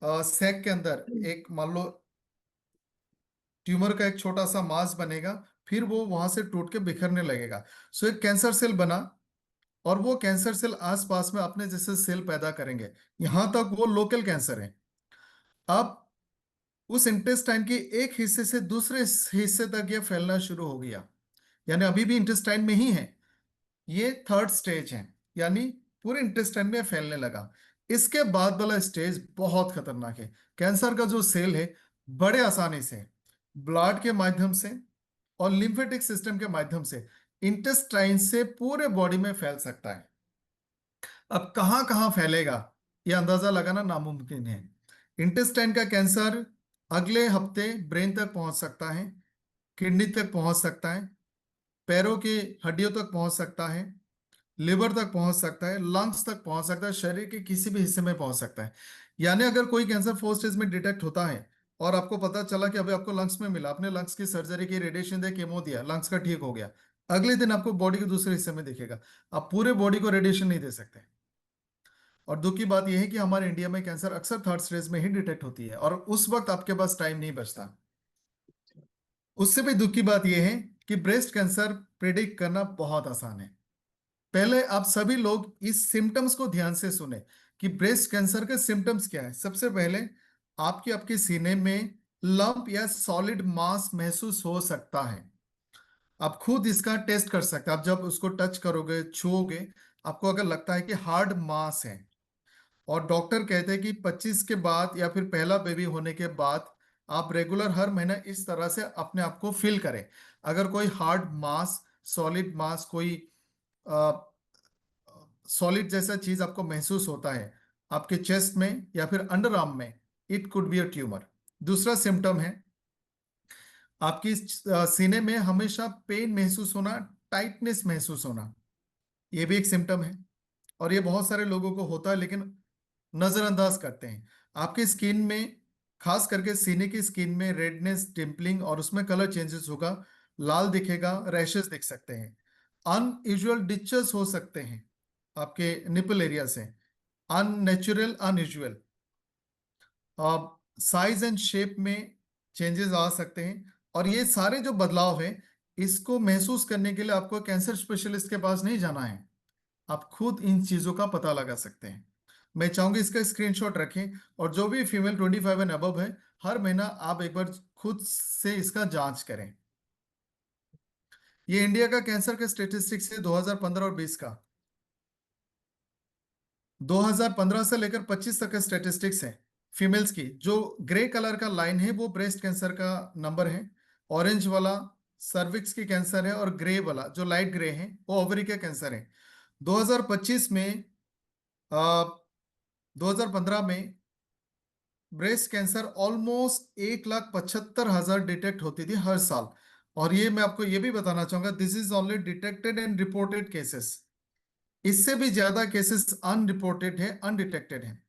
सैक के अंदर एक, मान लो, ट्यूमर का एक छोटा सा मास बनेगा। फिर वो वहां से टूट के बिखरने लगेगा। सो एक कैंसर सेल बना, और वो कैंसर सेल आसपास में अपने जैसे सेल पैदा करेंगे। यहां तक वो लोकल कैंसर है। अब उस इंटेस्टाइन के एक हिस्से से दूसरे हिस्से तक ये फैलना शुरू हो गया, यानी अभी भी इंटेस्टाइन में ही है। ये थर्ड स्टेज है, यानी पूरे इंटेस्टाइन में फैलने लगा। इसके बाद वाला स्टेज बहुत खतरनाक है। कैंसर का जो सेल है बड़े आसानी से ब्लड के माध्यम से और लिम्फेटिक सिस्टम के माध्यम से इंटेस्टाइन से पूरे बॉडी में फैल सकता है। अब कहां कहां फैलेगा यह अंदाजा लगाना नामुमकिन है। इंटेस्टाइन का कैंसर अगले हफ्ते ब्रेन तक पहुंच सकता है, किडनी तक पहुंच सकता है, पैरों की हड्डियों तक पहुंच सकता है, लिवर तक पहुंच सकता है, लंग्स तक पहुंच सकता है, शरीर के किसी भी हिस्से में पहुंच सकता है। यानी अगर कोई कैंसर फोर्थ स्टेज में डिटेक्ट होता है और आपको पता चला कि अभी आपको लंग्स में मिला, आपने लंग्स की सर्जरी की, रेडिएशन दिया, केमो दिया, लंग्स का ठीक हो गया, अगले दिन आपको बॉडी के दूसरे हिस्से में दिखेगा। आप पूरे बॉडी को रेडिएशन नहीं दे सकते। और दुख की बात यह है कि हमारे इंडिया में कैंसर अक्सर थर्ड स्टेज में ही डिटेक्ट होती है और उस वक्त आपके पास टाइम नहीं बचता। उससे भी दुख की बात यह है कि ब्रेस्ट कैंसर प्रिडिक्ट करना बहुत आसान है। पहले आप सभी लोग इस सिम्टम्स को ध्यान से सुने कि ब्रेस्ट कैंसर के सिम्टम्स क्या है। सबसे पहले आपके सीने में लंप या सॉलिड मास महसूस हो सकता है। आप खुद इसका टेस्ट कर सकते हैं। आप जब उसको टच करोगे, छुओगे, आपको अगर लगता है कि हार्ड मास है, और डॉक्टर कहते हैं कि 25 के बाद या फिर पहला बेबी होने के बाद आप रेगुलर हर महीना इस तरह से अपने आप को फील करें। अगर कोई हार्ड मास, सॉलिड मास, कोई सॉलिड जैसा चीज आपको महसूस होता है आपके चेस्ट में या फिर अंडर आर्म में, it could be a tumour. दूसरा सिम्टम है आपकी सीने में हमेशा पेन महसूस होना, टाइटनेस महसूस होना। ये भी एक सिम्टम है और ये बहुत सारे लोगों को होता है लेकिन नजरअंदाज करते हैं। आपके स्किन में, खास करके सीने की स्किन में रेडनेस, डिम्पलिंग और उसमें कलर चेंजेस होगा, लाल दिखेगा, रैशेस दिख सकते हैं, अनयूजुअल डिचेस हो सकते हैं आपके निपल एरिया से, unnatural, unusual size and shape में चेंजेस आ सकते हैं। और ये सारे जो बदलाव है, इसको महसूस करने के लिए आपको कैंसर स्पेशलिस्ट के पास नहीं जाना है, आप खुद इन चीजों का पता लगा सकते हैं। मैं चाहूंगी इसका स्क्रीनशॉट रखें और जो भी फीमेल 25 एंड अबव है, हर महीना आप एक बार खुद से इसका जांच करें। ये इंडिया का कैंसर के स्टेटिस्टिक्स है 2015 और 20 का। 2015 से लेकर 25 तक के स्टेटिस्टिक्स है फीमेल्स की। जो ग्रे कलर का लाइन है वो ब्रेस्ट कैंसर का नंबर है, ऑरेंज वाला सर्विक्स की कैंसर है और ग्रे वाला जो लाइट ग्रे है वो ओवरी का कैंसर है। 2025 में 2015 में ब्रेस्ट कैंसर ऑलमोस्ट 1,75,000 डिटेक्ट होती थी हर साल। और ये मैं आपको ये भी बताना चाहूंगा, this is only detected and reported cases. इससे भी ज्यादा केसेस अनरिपोर्टेड है, अनडिटेक्टेड है।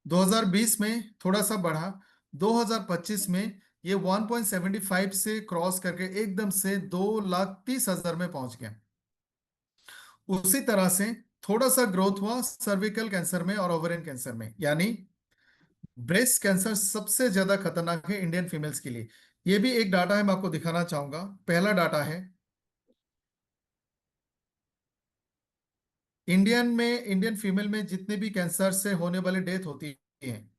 2020 में थोड़ा सा बढ़ा, 2025 में ये 1.75 से क्रॉस करके एकदम से 2,30,000 में पहुंच गया। उसी तरह से थोड़ा सा ग्रोथ हुआ सर्विकल कैंसर में और ओवेरियन कैंसर में। यानी ब्रेस्ट कैंसर सबसे ज्यादा खतरनाक है इंडियन फीमेल्स के लिए। ये भी एक डाटा है, मैं आपको दिखाना चाहूंगा। पहला डाटा है इंडियन फीमेल में जितने भी कैंसर से होने वाली डेथ होती है,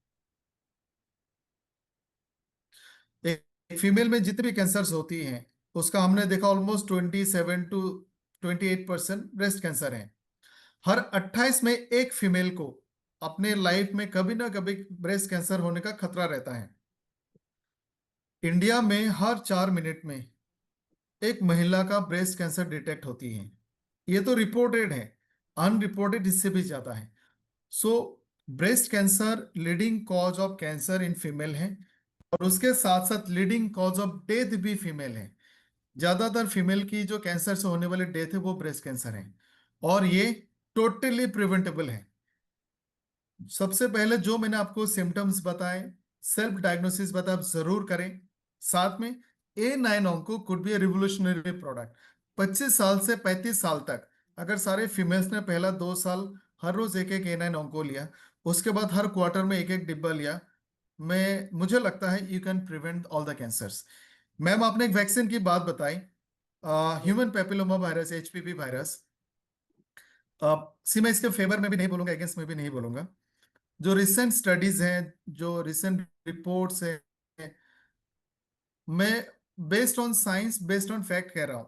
एक फीमेल में जितनी भी कैंसर्स होती हैं उसका हमने देखा ऑलमोस्ट 27 to 28% ब्रेस्ट कैंसर है। हर 28 में एक फीमेल को अपने लाइफ में कभी ना कभी ब्रेस्ट कैंसर होने का खतरा रहता है। इंडिया में हर 4 मिनट में एक महिला का ब्रेस्ट कैंसर डिटेक्ट होती है। ये तो रिपोर्टेड है, अनरिपोर्टेड इससे भी ज्यादा है। सो breast cancer leading cause of cancer in female है और उसके साथ साथ लीडिंग कॉज ऑफ डेथ भी फीमेल है। ज्यादातर फीमेल की जो कैंसर से होने वाली डेथ है वो ब्रेस्ट कैंसर है और ये टोटली प्रिवेंटेबल है। सबसे पहले जो मैंने आपको सिम्टम्स बताए, सेल्फ डायग्नोसिस बताया, आप जरूर करें। साथ में A9 Onco could be A revolutionary product. 25 साल से 35 साल तक अगर सारे फीमेल्स ने पहला 2 साल हर रोज एक एक A9 ऑन्को लिया, उसके बाद हर क्वार्टर में एक एक डिब्बा लिया, मुझे लगता है you can prevent all the cancers. Ma'am आपने एक वैक्सीन की बात बताई, human papilloma virus, HPV virus. See मैं इसके फेवर में भी नहीं बोलूंगा, अगेंस्ट में भी नहीं बोलूंगा। जो रिसेंट स्टडीज हैं, जो रिसेंट रिपोर्ट्स हैं, मैं based on science, based on fact कह रहा हूं।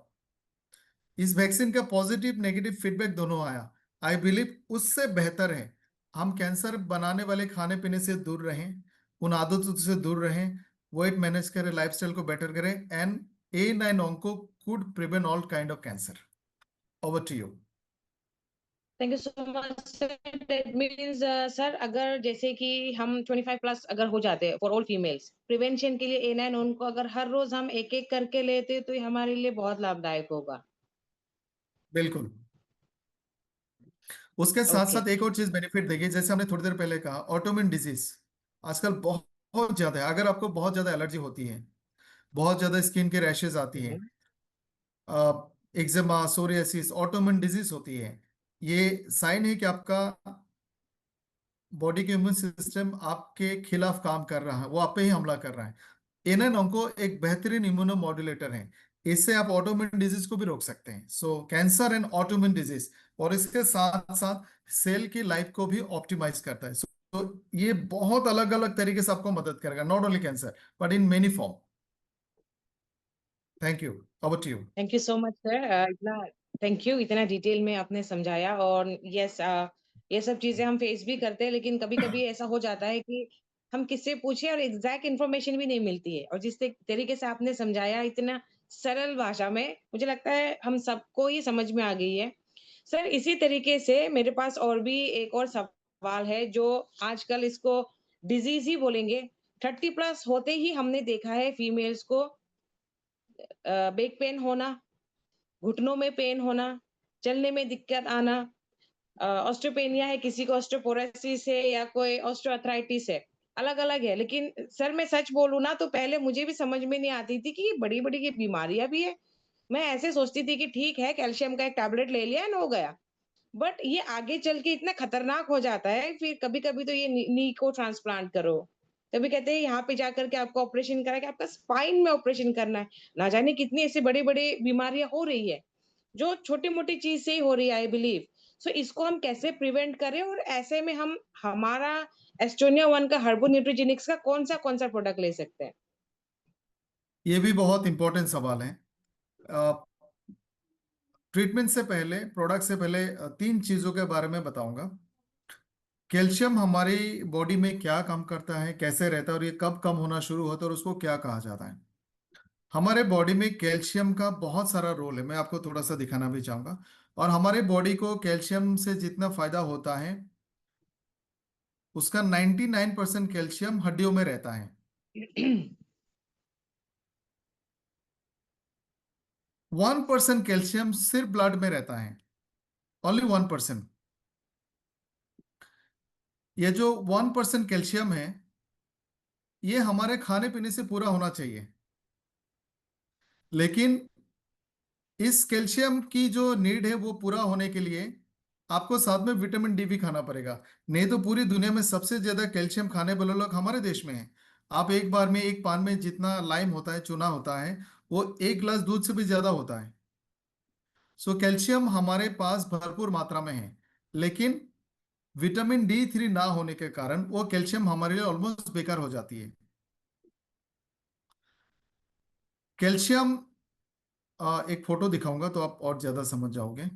इस वैक्सीन का पॉजिटिव नेगेटिव फीडबैक दोनों आया। आई बिलीव उससे बेहतर है हम कैंसर बनाने वाले खाने पीने से दूर रहें, उन आदतों से दूर रहें, वेट मैनेज करें, लाइफस्टाइल को बेटर करें, and A9 Onco could prevent all kind of cancer. Over to you. Thank you so much sir. That means sir, अगर जैसे कि हम 25 प्लस अगर हो जाते हैं फॉर ऑल फीमेल्स, प्रिवेंशन के लिए A9 उनको अगर हर रोज हम एक एक करके लेते तो ये हमारे लिए बहुत लाभदायक होगा। बिल्कुल। उसके साथ ओके। साथ एक और चीज बेनिफिट देगी, जैसे हमने थोड़ी देर पहले कहा, ऑटोइम्यून डिजीज आजकल बहुत बहुत ज्यादा है। अगर आपको बहुत ज्यादा एलर्जी होती है, बहुत ज्यादा स्किन के रैशेज आती हैं, एक्जिमा, सोरियासिस, ऑटोइम्यून डिजीज होती है, ये साइन है कि आपका बॉडी के इम्यून सिस्टम आपके खिलाफ काम कर रहा है, वो आप पे ही हमला कर रहा है। एनएन ओंको एक बेहतरीन इम्यूनो मॉड्यूलेटर है। इससे आप ऑटोइम्यून डिजीज को भी रोक सकते हैं, सो कैंसर एंड ऑटोइम्यून डिजीज, और इसके साथ साथ सेल की लाइफ को भी ऑप्टिमाइज करता है। तो ये बहुत अलग अलग तरीके से आपको मदद करेगा, not only cancer but in many form. Thank you, over to you. Thank you so much sir. इतना थैंक यू, इतना डिटेल में आपने समझाया। और यस, ये सब चीजें हम फेस भी करते हैं, लेकिन कभी कभी ऐसा हो जाता है कि हम किससे पूछे और एग्जैक्ट इन्फॉर्मेशन भी नहीं मिलती है। और जिस तरीके से आपने समझाया इतना सरल भाषा में, मुझे लगता है हम सबको ये समझ में आ गई है। सर, इसी तरीके से मेरे पास और भी एक और सवाल है, जो आजकल इसको डिजीज ही बोलेंगे। 30+ होते ही हमने देखा है फीमेल्स को बैक पेन होना, घुटनों में पेन होना, चलने में दिक्कत आना, ऑस्टियोपेनिया है, किसी को ऑस्टियोपोरोसिस है या कोई ऑस्टियोआर्थराइटिस है, अलग-अलग है। लेकिन सर मैं सच बोलूँ ना, तो पहले मुझे भी समझ में नहीं आती थी कि ये बड़ी-बड़ी ये बीमारियाँ भी है। मैं ऐसे सोचती थी कि ठीक है, कैल्शियम का एक टैबलेट ले लिया एंड हो गया। बट ये आगे चल के इतना खतरनाक हो जाता है, फिर कभी-कभी तो ये नी को ट्रांसप्लांट करो। कभी कहते हैं यहाँ पे जाकर के आपको ऑपरेशन करा के आपका स्पाइन में ऑपरेशन करना है। ना जाने कितनी ऐसी बड़ी-बड़ी बीमारियाँ हो रही है, जो छोटी-मोटी चीज़ से ही हो रही है आई बिलीव। सो इसको हम कैसे प्रिवेंट करें, और ऐसे में हम हमारा एस्टोनिया 1 का हर्बो न्यूट्रीजेनिक्स का कौन-सा प्रोडक्ट ले सकते हैं? ये भी बहुत इंपॉर्टेंट सवाल है। ट्रीटमेंट से पहले, प्रोडक्ट से पहले, तीन चीजों के बारे में बताऊंगा। कैल्शियम हमारी बॉडी में क्या काम करता है, कैसे रहता है, और ये कब कम होना शुरू होता है, और उसको क्या कहा जाता है। हमारे बॉडी में कैल्शियम का बहुत सारा रोल है, मैं आपको थोड़ा सा दिखाना भी चाहूंगा। और हमारे बॉडी को कैल्शियम से जितना फायदा होता है, उसका 99% कैल्शियम हड्डियों में रहता है। 1% कैल्शियम सिर्फ ब्लड में रहता है, ओनली 1%। ये जो 1% कैल्शियम है, ये हमारे खाने पीने से पूरा होना चाहिए। लेकिन इस कैल्शियम की जो नीड है, वो पूरा होने के लिए आपको साथ में विटामिन डी भी खाना पड़ेगा। नहीं तो पूरी दुनिया में सबसे ज्यादा कैल्शियम खाने वाले लोग हमारे देश में हैं। आप एक बार में एक पान में जितना लाइम होता है, चूना होता है, वो एक गिलास दूध से भी ज्यादा होता है। सो कैल्शियम हमारे पास भरपूर मात्रा में है, लेकिन विटामिन D3 ना होने के कारण वो कैल्शियम हमारे लिए ऑलमोस्ट बेकार हो जाती है। कैल्शियम, एक फोटो दिखाऊंगा तो आप और ज्यादा समझ जाओगे।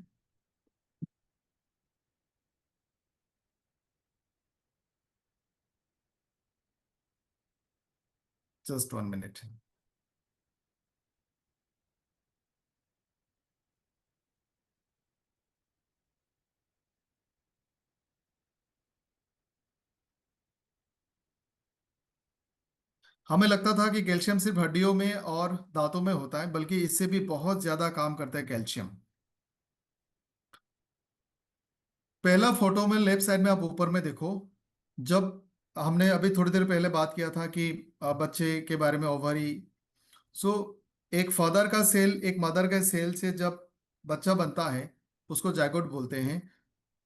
Just 1 minute. हमें लगता था कि कैल्शियम सिर्फ हड्डियों में और दांतों में होता है, बल्कि इससे भी बहुत ज्यादा काम करता है कैल्शियम। पहला फोटो में लेफ्ट साइड में आप ऊपर में देखो। जब हमने अभी थोड़ी देर पहले बात किया था कि बच्चे के बारे में, ओवरी। सो एक फादर का सेल एक मदर के सेल से जब बच्चा बनता है, उसको जायगोट बोलते हैं।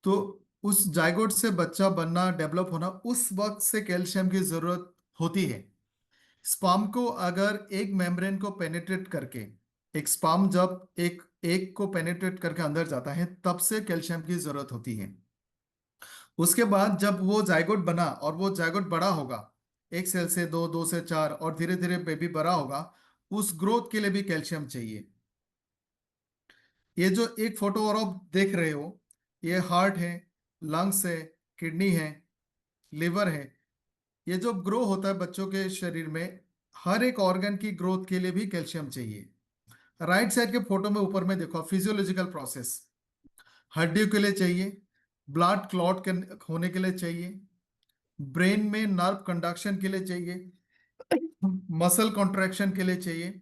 तो उस जायगोट से बच्चा बनना, डेवलप होना, उस वक्त से कैल्शियम की जरूरत होती है। स्पर्म को अगर एक मेम्ब्रेन को पेनिट्रेट करके, एक स्पर्म जब एक एक को पेनिट्रेट करके अंदर जाता है, तब से कैल्शियम की जरूरत होती है। उसके बाद जब वो जायगोट बना और वो जायगोट बड़ा होगा, एक सेल से दो, दो से चार, और धीरे धीरे बेबी बड़ा होगा, उस ग्रोथ के लिए भी कैल्शियम चाहिए। ये जो एक फोटो और आप देख रहे हो, ये हार्ट है, लंग्स है, किडनी है, लिवर है। ये जो ग्रो होता है बच्चों के शरीर में, हर एक ऑर्गन की ग्रोथ के लिए भी कैल्शियम चाहिए। राइट साइड के फोटो में ऊपर में देखो, फिजियोलॉजिकल प्रोसेस। हड्डियों के लिए चाहिए, ब्लड क्लॉट होने के लिए चाहिए, ब्रेन में नर्व कंडक्शन के लिए चाहिए, मसल कॉन्ट्रैक्शन के लिए चाहिए,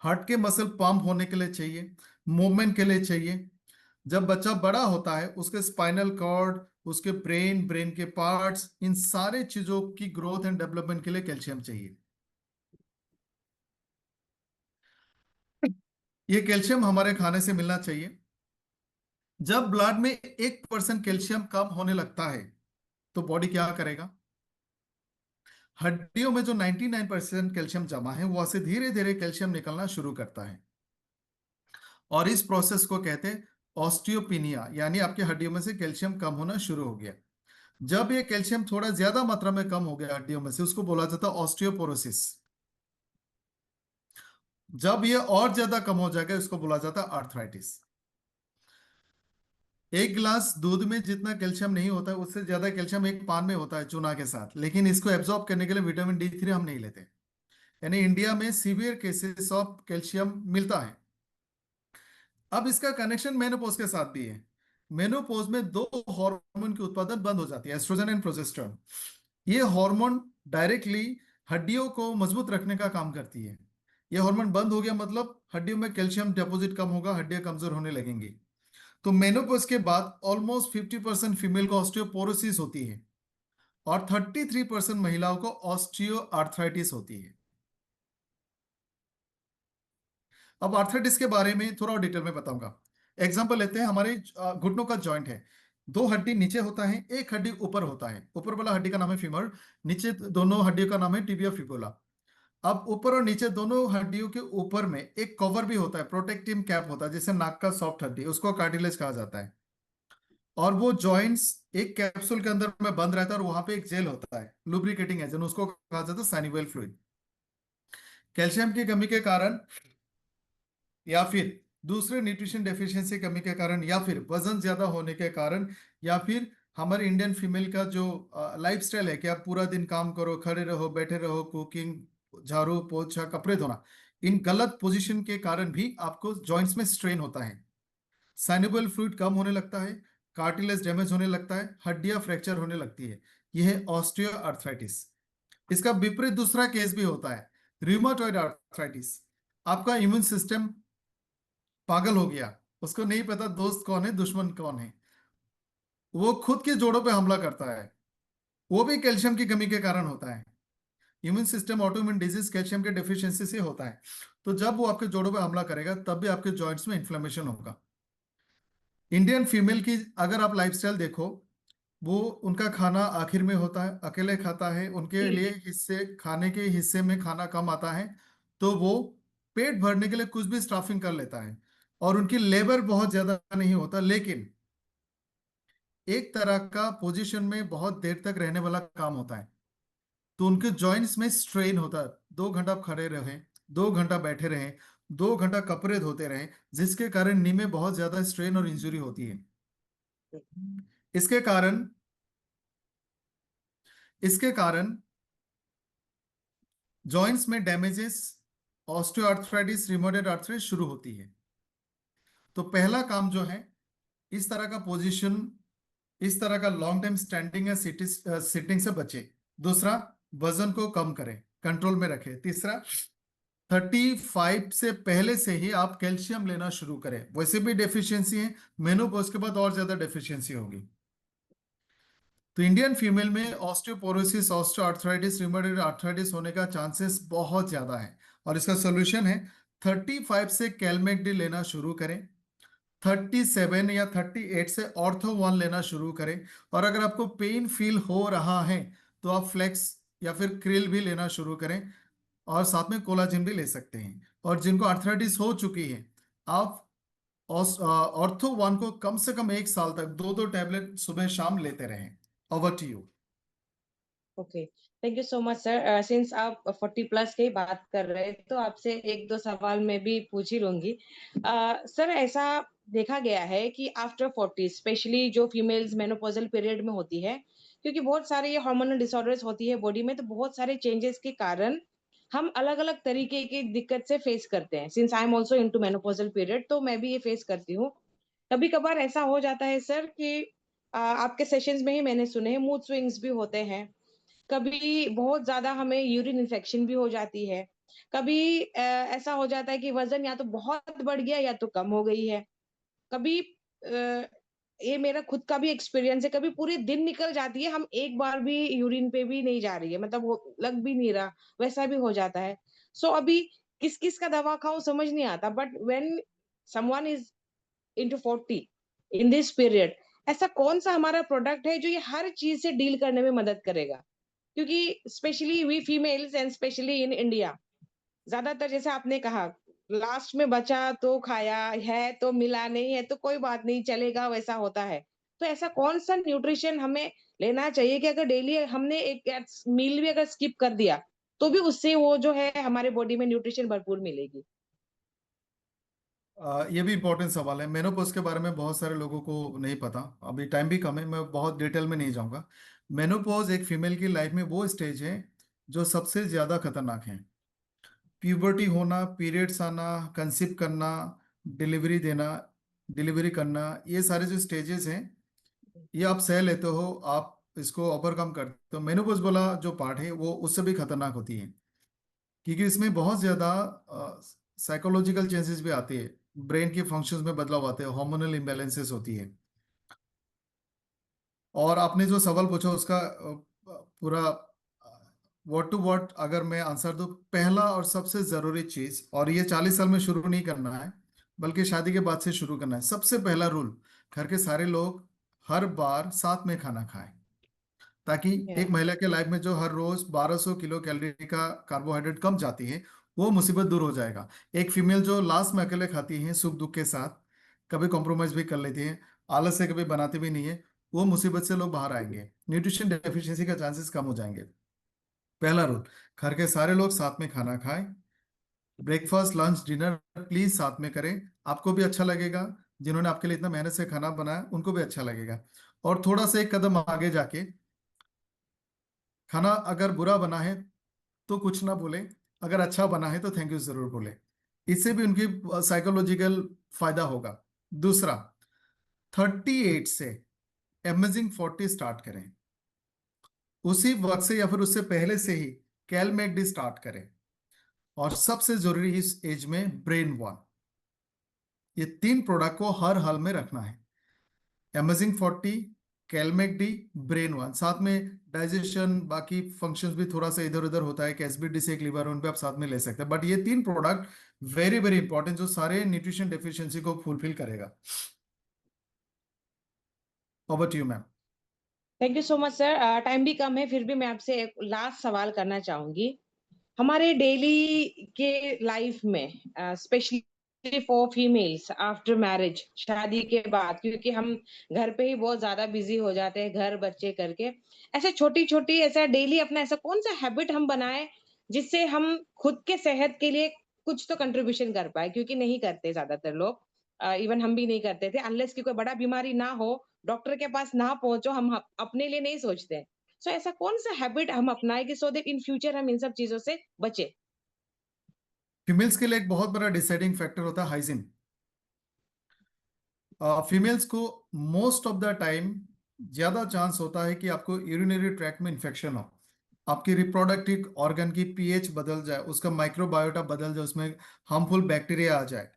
हार्ट के मसल पंप होने के लिए चाहिए, मूवमेंट के लिए चाहिए। जब बच्चा बड़ा होता है, उसके स्पाइनल कॉर्ड, उसके ब्रेन, ब्रेन के पार्ट्स, इन सारे चीजों की ग्रोथ एंड डेवलपमेंट के लिए कैल्शियम चाहिए। ये कैल्शियम हमारे खाने से मिलना चाहिए। जब ब्लड में 1% कैल्शियम कम होने लगता है, तो बॉडी क्या करेगा? हड्डियों में जो 99% कैल्शियम जमा है वो से धीरे धीरे कैल्शियम निकलना शुरू करता है, और इस प्रोसेस को कहते हैं ऑस्टियोपिनिया, यानी आपकी हड्डियों में से कैल्शियम कम होना शुरू हो गया। जब ये कैल्शियम थोड़ा ज्यादा मात्रा में कम हो गया हड्डियों में से, उसको बोला जाता है ऑस्टियोपोरोसिस। जब ये और ज्यादा कम हो जाएगा, इसको बोला जाता है आर्थराइटिस। एक गिलास दूध में जितना कैल्शियम नहीं होता है, उससे ज्यादा कैल्शियम एक पान में होता है चूना के साथ, लेकिन इसको एब्जॉर्ब करने के लिए विटामिन D3 हम नहीं लेते। यानी इंडिया में सीवियर केसेस ऑफ कैल्शियम मिलता है। अब इसका कनेक्शन मेनोपॉज के साथ भी है। मेनोपॉज में दो हार्मोन की उत्पादन बंद हो जाती है, एस्ट्रोजन एंड प्रोजेस्टेरोन। ये हार्मोन डायरेक्टली हड्डियों को मजबूत रखने का काम करती है। ये हार्मोन बंद हो गया मतलब हड्डियों में कैल्शियम डिपॉजिट कम होगा, हड्डियां कमजोर होने लगेंगी। तो मेनोपॉज के बाद ऑलमोस्ट 50% फीमेल को ऑस्टियोपोरोसिस होती है, और 33% महिलाओं को ऑस्टियो आर्थराइटिस होती है। अब आर्थराइटिस के बारे में थोड़ा और डिटेल में बताऊंगा। एग्जांपल लेते हैं, हमारे घुटनों का जॉइंट है। दो हड्डी नीचे होता है, एक हड्डी ऊपर होता है। ऊपर वाला हड्डी का नाम है फीमर, नीचे दोनों हड्डियों का नाम है टिबिया फिबुला। अब ऊपर और नीचे दोनों हड्डियों के ऊपर में एक कवर भी होता है, प्रोटेक्टिव कैप होता है, जैसे नाक का सॉफ्ट हड्डी, उसको कार्टिलेज कहा जाता है। और वो जॉइंट्स एक कैप्सूल के अंदर में बंद रहता है, और वहां पे एक जेल होता है, लुब्रिकेटिंग एजेंट, उसको कहा जाता है साइनोवियल फ्लूइड। कैल्शियम की कमी के कारण, या फिर दूसरे न्यूट्रिशन डेफिशिएंसी कमी के कारण, या फिर वजन ज्यादा होने के कारण, या फिर हमारे इंडियन फीमेल का जो लाइफस्टाइल है कि आप पूरा दिन काम करो, खड़े रहो, बैठे रहो, कुकिंग, झाड़ू पोछा, कपड़े धोना, इन गलत पोजीशन के कारण भी आपको जॉइंट्स में स्ट्रेन होता है। साइनोवियल फ्लूइड कम होने लगता है, कार्टिलेज डैमेज होने लगता है, हड्डियां फ्रैक्चर होने लगती है। यह है ऑस्टियो आर्थराइटिस। इसका विपरीत दूसरा केस भी होता है, रिउमेटॉइड आर्थराइटिस। आपका इम्यून सिस्टम पागल हो गया, उसको नहीं पता दोस्त कौन है दुश्मन कौन है, वो खुद के जोड़ों पे हमला करता है। वो भी कैल्शियम की कमी के कारण होता है। Immune system autoimmune disease calcium के डेफिशिएंसी से होता है। तो जब वो आपके जोड़ों पे हमला करेगा, तब भी आपके जॉइंट्स में इन्फ्लेमेशन होगा। इंडियन फीमेल की अगर आप लाइफस्टाइल देखो, वो उनका खाना आखिर में होता है, अकेले खाता है, उनके जी लिए हिस्से, खाने के हिस्से में खाना कम आता है, तो वो पेट भरने के लिए कुछ भी स्टाफिंग कर लेता है, और उनकी लेबर बहुत ज्यादा नहीं होता, लेकिन एक तरह का पोजीशन में बहुत देर तक रहने वाला काम होता है। तो उनके जॉइंट्स में स्ट्रेन होता है। 2 घंटा आप खड़े रहे, 2 घंटा बैठे रहे, 2 घंटा कपड़े धोते रहे, जिसके कारण नी में बहुत ज्यादा स्ट्रेन और इंजरी होती है। इसके कारण इसके कारण जॉइंट्स में डैमेजेस, ऑस्टियोआर्थराइटिस, रिमोटेड आर्थराइटिस शुरू होती है। तो पहला काम जो है, इस तरह का पोजीशन, इस तरह का लॉन्ग टाइम स्टैंडिंग या सिटिंग से बचे। दूसरा, वजन को कम करें, कंट्रोल में रखें। तीसरा, 35 से पहले से ही आप कैल्शियम लेना शुरू करें। वैसे भी डेफिशिएंसी है, मेनोपॉज के बाद और ज्यादा डेफिशिएंसी होगी। तो इंडियन फीमेल में ऑस्टियोपोरोसिस, ऑस्टियोआर्थराइटिस, रिमेटॉइड आर्थराइटिस होने का चांसेस बहुत ज्यादा है, और इसका सोल्यूशन है 35 से कैलमेक डी लेना शुरू करें, 37 या 38 से ऑर्थो वन लेना शुरू करें, और अगर आपको पेन फील हो रहा है तो आप फ्लेक्स या फिर क्रिल भी लेना शुरू करें, और साथ में कोलाजिन भी ले सकते हैं। और जिनको आर्थराइटिस हो चुकी है, आप ऑर्थो वन को कम से कम 1 साल तक 2-2 टैबलेट सुबह शाम लेते रहें। Over to you. Okay, thank you so much sir. Since आप 40+ की बात कर रहे हैं, तो आपसे एक दो सवाल मैं भी पूछ ही लूंगी। सर, ऐसा देखा गया है कि आफ्टर 40, स्पेशली जो फीमेल्स मेनोपॉजल पीरियड में होती है, क्योंकि बहुत सारे ये हार्मोनल डिसऑर्डर्स होती है बॉडी में, तो बहुत सारे चेंजेस के कारण हम अलग अलग तरीके की दिक्कत से फेस करते हैं। Since I am also into menopausal period, तो मैं भी ये फेस करती हूँ। कभी कभार ऐसा हो जाता है सर कि आपके सेशंस में ही मैंने सुने हैं मूड स्विंग्स भी होते हैं। कभी बहुत ज्यादा हमें यूरिन इन्फेक्शन भी हो जाती है। कभी ऐसा हो जाता है कि वजन या तो बहुत बढ़ गया या तो कम हो गई है। कभी ये मेरा खुद का भी एक्सपीरियंस है, कभी पूरे दिन निकल जाती है, हम एक बार भी यूरिन पे भी नहीं जा रही है, मतलब वो लग भी नहीं रहा, वैसा भी हो जाता है। सो अभी किस किस का दवा खाऊं समझ नहीं आता, but when someone is into 40 in this period, ऐसा कौन सा हमारा प्रोडक्ट है जो ये हर चीज से डील करने में मदद करेगा? क्योंकि specially we females and specially in India, ज्यादातर जैसे आपने कहा, लास्ट में बचा तो खाया, है तो मिला, नहीं है तो कोई बात नहीं, चलेगा, वैसा होता है। तो ऐसा कौन सा न्यूट्रिशन हमें लेना चाहिए कि अगर डेली हमने एक मील भी अगर स्किप कर दिया, तो भी उससे वो जो है हमारे बॉडी में न्यूट्रिशन भरपूर मिलेगी? ये भी इम्पोर्टेंट सवाल है। मेनोपॉज के बारे में बहुत सारे लोगों को नहीं पता। अभी टाइम भी कम है, मैं बहुत डिटेल में नहीं जाऊंगा। मेनोपॉज एक फीमेल की लाइफ में वो स्टेज है जो सबसे ज्यादा खतरनाक है। प्यूबर्टी होना, पीरियड्स आना, कंसीव करना, डिलीवरी देना, डिलीवरी करना, ये सारे जो स्टेजेस हैं, ये आप सह लेते हो, आप इसको ओवरकम करते हो। मेनोपॉज वाला जो पार्ट है वो उससे भी खतरनाक होती है, क्योंकि इसमें बहुत ज्यादा साइकोलॉजिकल चेंजेस भी आते हैं, ब्रेन के फंक्शंस में बदलाव आते हैं, हार्मोनल इम्बैलेंसेस होती है। और आपने जो सवाल पूछा उसका पूरा वर्ड टू वर्ड अगर मैं आंसर दूं, पहला और सबसे जरूरी चीज, और ये 40 साल में शुरू नहीं करना है बल्कि शादी के बाद से शुरू करना है, सबसे पहला रूल, घर के सारे लोग हर बार साथ में खाना खाएं, ताकि एक Yeah. महिला के लाइफ में जो हर रोज 1200 किलो कैलोरी का कार्बोहाइड्रेट कम जाती है, वो मुसीबत दूर हो जाएगा। एक फीमेल जो लास्ट में अकेले खाती है सुख दुख के साथ, कभी कॉम्प्रोमाइज भी कर लेती है, आलस से कभी बनाती भी नहीं है, वो मुसीबत से लोग बाहर आएंगे, न्यूट्रिशन डेफिशिएंसी का चांसेस कम हो जाएंगे। पहला रूल, घर के सारे लोग साथ में खाना खाएं। ब्रेकफास्ट लंच डिनर प्लीज साथ में करें, आपको भी अच्छा लगेगा, जिन्होंने आपके लिए इतना मेहनत से खाना बनाया उनको भी अच्छा लगेगा। और थोड़ा सा एक कदम आगे जाके, खाना अगर बुरा बना है तो कुछ ना बोले, अगर अच्छा बना है तो थैंक यू जरूर बोले, इससे भी उनकी साइकोलॉजिकल फायदा होगा। दूसरा, 38 से अमेजिंग 40 स्टार्ट करें, उसी वक्त से या फिर उससे पहले से ही कैलमेक स्टार्ट करें। और सबसे जरूरी इस एज में ब्रेन वन, ये तीन प्रोडक्ट को हर हाल में रखना है। अमेजिंग 40, कैलमेक डी, ब्रेन वन, साथ में डाइजेशन बाकी फंक्शंस भी थोड़ा सा इधर उधर होता है, एसबीडी से एक लिवर, उन पे आप साथ में ले सकते हैं, बट ये तीन प्रोडक्ट वेरी वेरी इंपॉर्टेंट, जो सारे न्यूट्रिशन डेफिशिएंसी को फुलफिल करेगा। Over to you ma'am. Thank you so much sir. Time भी कम है, फिर भी मैं आपसे एक लास्ट सवाल करना चाहूंगी। हमारे डेली के लाइफ में, specially for females after marriage, शादी के बाद, क्योंकि हम घर पे ही बहुत ज्यादा बिजी हो जाते हैं, घर बच्चे करके, ऐसे छोटी छोटी ऐसा डेली अपना ऐसा कौन सा हैबिट हम बनाए जिससे हम खुद के सेहत के लिए कुछ तो कंट्रीब्यूशन कर पाए? क्योंकि नहीं करते ज्यादातर लोग, इवन हम भी नहीं करते थे, अनलेस की कोई बड़ा बीमारी ना हो, डॉक्टर के पास ना पहुंचो, हम अपने लिए नहीं सोचते। सो ऐसा कौन सा हैबिट हम अपनाए कि सो दैट इन फ्यूचर हम इन सब चीजों से बचे? फीमेल्स के लिए एक बहुत बड़ा डिसाइडिंग फैक्टर होता है हाइजीन। फीमेल्स को मोस्ट ऑफ द टाइम ज्यादा चांस होता है कि आपको यूरिनरी ट्रैक्ट में इंफेक्शन हो, आपकी रिप्रोडक्टिव ऑर्गन की पीएच बदल जाए, उसका माइक्रोबायोटा बदल जाए, उसमें हार्मफुल बैक्टीरिया आ जाए।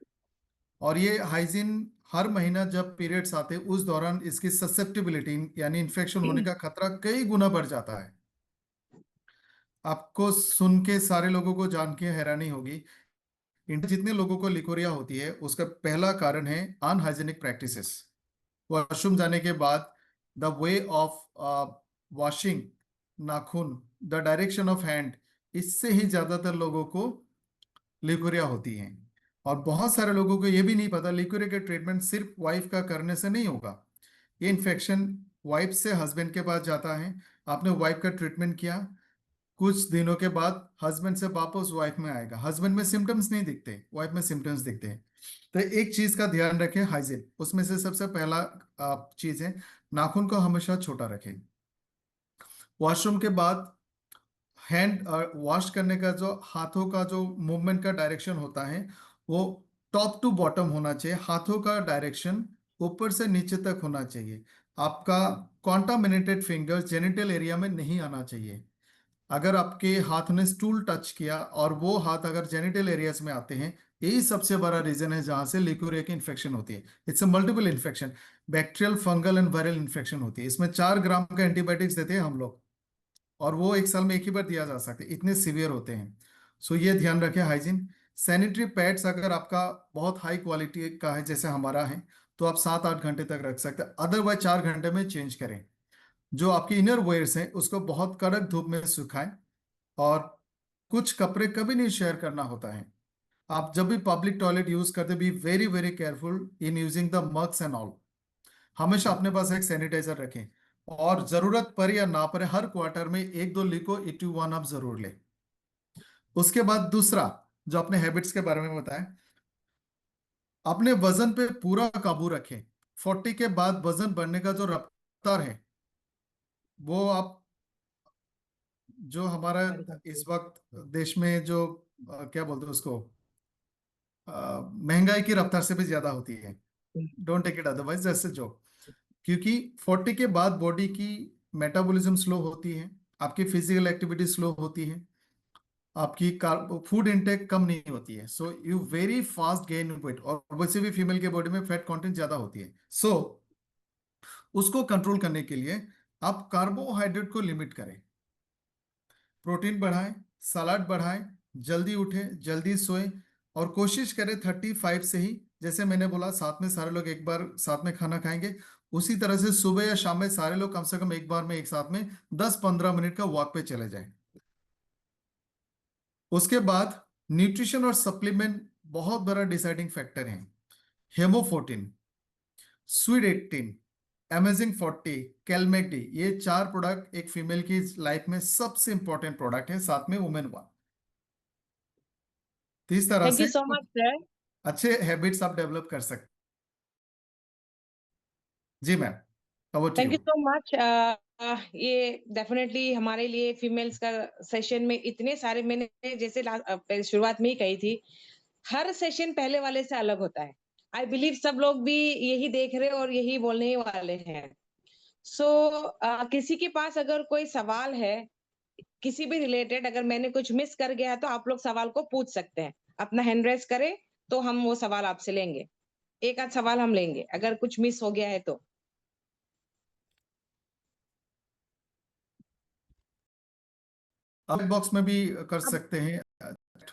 और ये हाइजीन, हर महीना जब पीरियड्स आते हैं उस दौरान इसकी ससेप्टिबिलिटी यानी इन्फेक्शन होने का खतरा कई गुना बढ़ जाता है। आपको सुन के सारे लोगों को जान के हैरानी होगी, इंडिया जितने लोगों को लिकोरिया होती है उसका पहला कारण है अनहाइजीनिक प्रैक्टिसेस। वॉशरूम जाने के बाद द वे ऑफ वॉशिंग, नाखून, द डायरेक्शन ऑफ हैंड, इससे ही ज्यादातर लोगों को लिकोरिया होती है। और बहुत सारे लोगों को ये भी नहीं पता लिकोरिया के ट्रीटमेंट सिर्फ वाइफ का करने से नहीं होगा। ये इन्फेक्शन वाइफ से हस्बैंड के पास जाता है, आपने वाइफ का ट्रीटमेंट किया, कुछ दिनों के बाद हस्बैंड से वापस वाइफ में आएगा, हस्बैंड में सिम्टम्स नहीं दिखते, वाइफ में सिम्टम्स दिखते हैं। तो एक चीज का ध्यान रखें, हाइजीन, उसमें से सबसे पहला चीज है नाखून को हमेशा छोटा रखें। वॉशरूम के बाद हैंड वॉश करने का जो हाथों का जो मूवमेंट का डायरेक्शन होता है वो टॉप टू बॉटम होना चाहिए, हाथों का डायरेक्शन ऊपर से नीचे तक होना चाहिए। आपका कॉन्टामिनेटेड फिंगर्स जेनिटल एरिया में नहीं आना चाहिए। अगर आपके हाथ ने स्टूल टच किया और वो हाथ अगर जेनिटल एरियाज में आते हैं, यही सबसे बड़ा रीजन है जहां से लिकोरिया की इन्फेक्शन होती है। It's a multiple infection, bacterial, fungal and viral infection होती है। इसमें 4 ग्राम का एंटीबायोटिक्स देते हैं हम लोग, और वो एक साल में एक ही बार दिया जा सकता है, इतने सीवियर होते हैं। सो ये ध्यान रखें, हाइजीन। सैनिटरी पैड्स अगर आपका बहुत हाई क्वालिटी का है जैसे हमारा है, तो आप 7-8 घंटे तक रख सकते हैं, अदरवाइज 4 घंटे में चेंज करें। जो आपकी इनर वेयर्स हैं उसको बहुत कड़क धूप में सुखाएं। और कुछ कपड़े कभी नहीं शेयर करना होता है। आप जब भी पब्लिक टॉयलेट यूज करते, be very very careful in using the mugs and all. हमेशा अपने पास एक सैनिटाइजर रखें। और जरूरत पड़े या ना पड़े हर क्वार्टर में 1-2 लिको 81 आप जरूर लें। उसके बाद दूसरा, जो अपने हैबिट्स के बारे में बताएं, अपने वजन पे पूरा काबू रखें। 40 के बाद वजन बढ़ने का जो रफ्तार है, वो आप, जो हमारा हमारी बात इस हुई। वक्त देश में जो क्या बोलते हैं उसको, महंगाई की रफ्तार से भी ज्यादा होती है। डोंट टेक इट अदरवाइज, जैसे जो, क्योंकि 40 के बाद बॉडी की मेटाबॉलिज्म स्लो होती है, आपकी फिजिकल एक्टिविटी स्लो होती है, आपकी फूड इनटेक कम नहीं होती है, so you very fast gain weight. और वैसे भी फीमेल के बॉडी में फैट कंटेंट ज्यादा होती है, सो उसको कंट्रोल करने के लिए आप कार्बोहाइड्रेट को लिमिट करें, प्रोटीन बढ़ाएं, सलाद बढ़ाएं, जल्दी उठें, जल्दी सोएं। और कोशिश करें 35 से ही, जैसे मैंने बोला, साथ में सारे लोग एक बार साथ में खाना खाएंगे, उसी तरह से सुबह या शाम में सारे लोग कम से कम एक बार में एक साथ में 10-15 मिनट का वॉक पे चले जाएं। उसके बाद न्यूट्रिशन और सप्लीमेंट बहुत बड़ा डिसाइडिंग फैक्टर है। हेमोफोर्टिन, स्वीट 18, अमेजिंग 40, कैलमेटी, ये 4 प्रोडक्ट एक फीमेल की लाइफ में सबसे इंपॉर्टेंट प्रोडक्ट है, साथ में वुमेन वन। तो इस तरह थैंक यू से सो कुछ मच सर। अच्छे हैबिट्स आप डेवलप कर सकते। जी ma'am, over to thank you. You so much. ये डेफिनेटली हमारे लिए फीमेल्स का सेशन में इतने सारे, मैंने जैसे शुरुआत में ही कही थी, हर सेशन पहले वाले से अलग होता है। आई बिलीव सब लोग भी यही देख रहे हैं और यही बोलने ही वाले हैं। सो किसी के पास अगर कोई सवाल है किसी भी रिलेटेड, अगर मैंने कुछ मिस कर गया है तो आप लोग सवाल को पूछ सकते हैं। अपना हैंड रेस करें तो हम वो सवाल आपसे लेंगे। एक आध सवाल हम लेंगे अगर कुछ मिस हो गया है तो। आप बॉक्स में भी कर अब सकते हैं,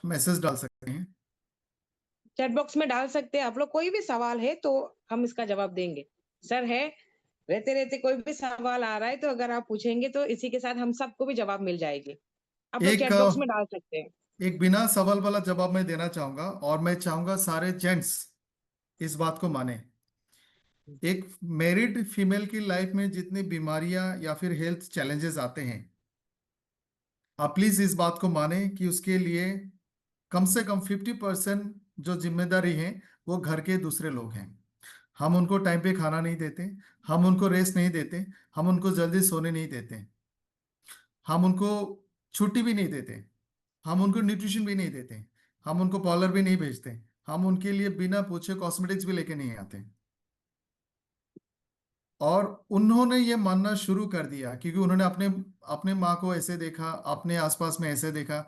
मैसेज डाल सकते हैं। चैट बॉक्स में डाल सकते हैं आप लोग, कोई भी सवाल है तो हम इसका जवाब देंगे। सर है, रहते रहते कोई भी सवाल आ रहा है तो अगर आप पूछेंगे तो इसी के साथ हम सबको भी जवाब मिल जाएगी। आप लोग एक चैट बॉक्स में डाल सकते हैं। एक बिना सवाल वाला जवाब मैं देना चाहूंगा, और मैं चाहूंगा सारे जेंट्स इस बात को माने। एक मैरिड फीमेल की लाइफ में जितनी बीमारियां या फिर हेल्थ चैलेंजेस आते हैं, आप प्लीज इस बात को माने कि उसके लिए कम से कम 50% जो जिम्मेदारी है वो घर के दूसरे लोग हैं। हम उनको टाइम पे खाना नहीं देते, हम उनको रेस्ट नहीं देते, हम उनको जल्दी सोने नहीं देते, हम उनको छुट्टी भी नहीं देते, हम उनको न्यूट्रिशन भी नहीं देते, हम उनको पार्लर भी नहीं भेजते, हम उनके लिए बिना पूछे कॉस्मेटिक्स भी लेके नहीं आते। और उन्होंने ये मानना शुरू कर दिया क्योंकि उन्होंने अपने अपने माँ को ऐसे देखा, अपने आसपास में ऐसे देखा,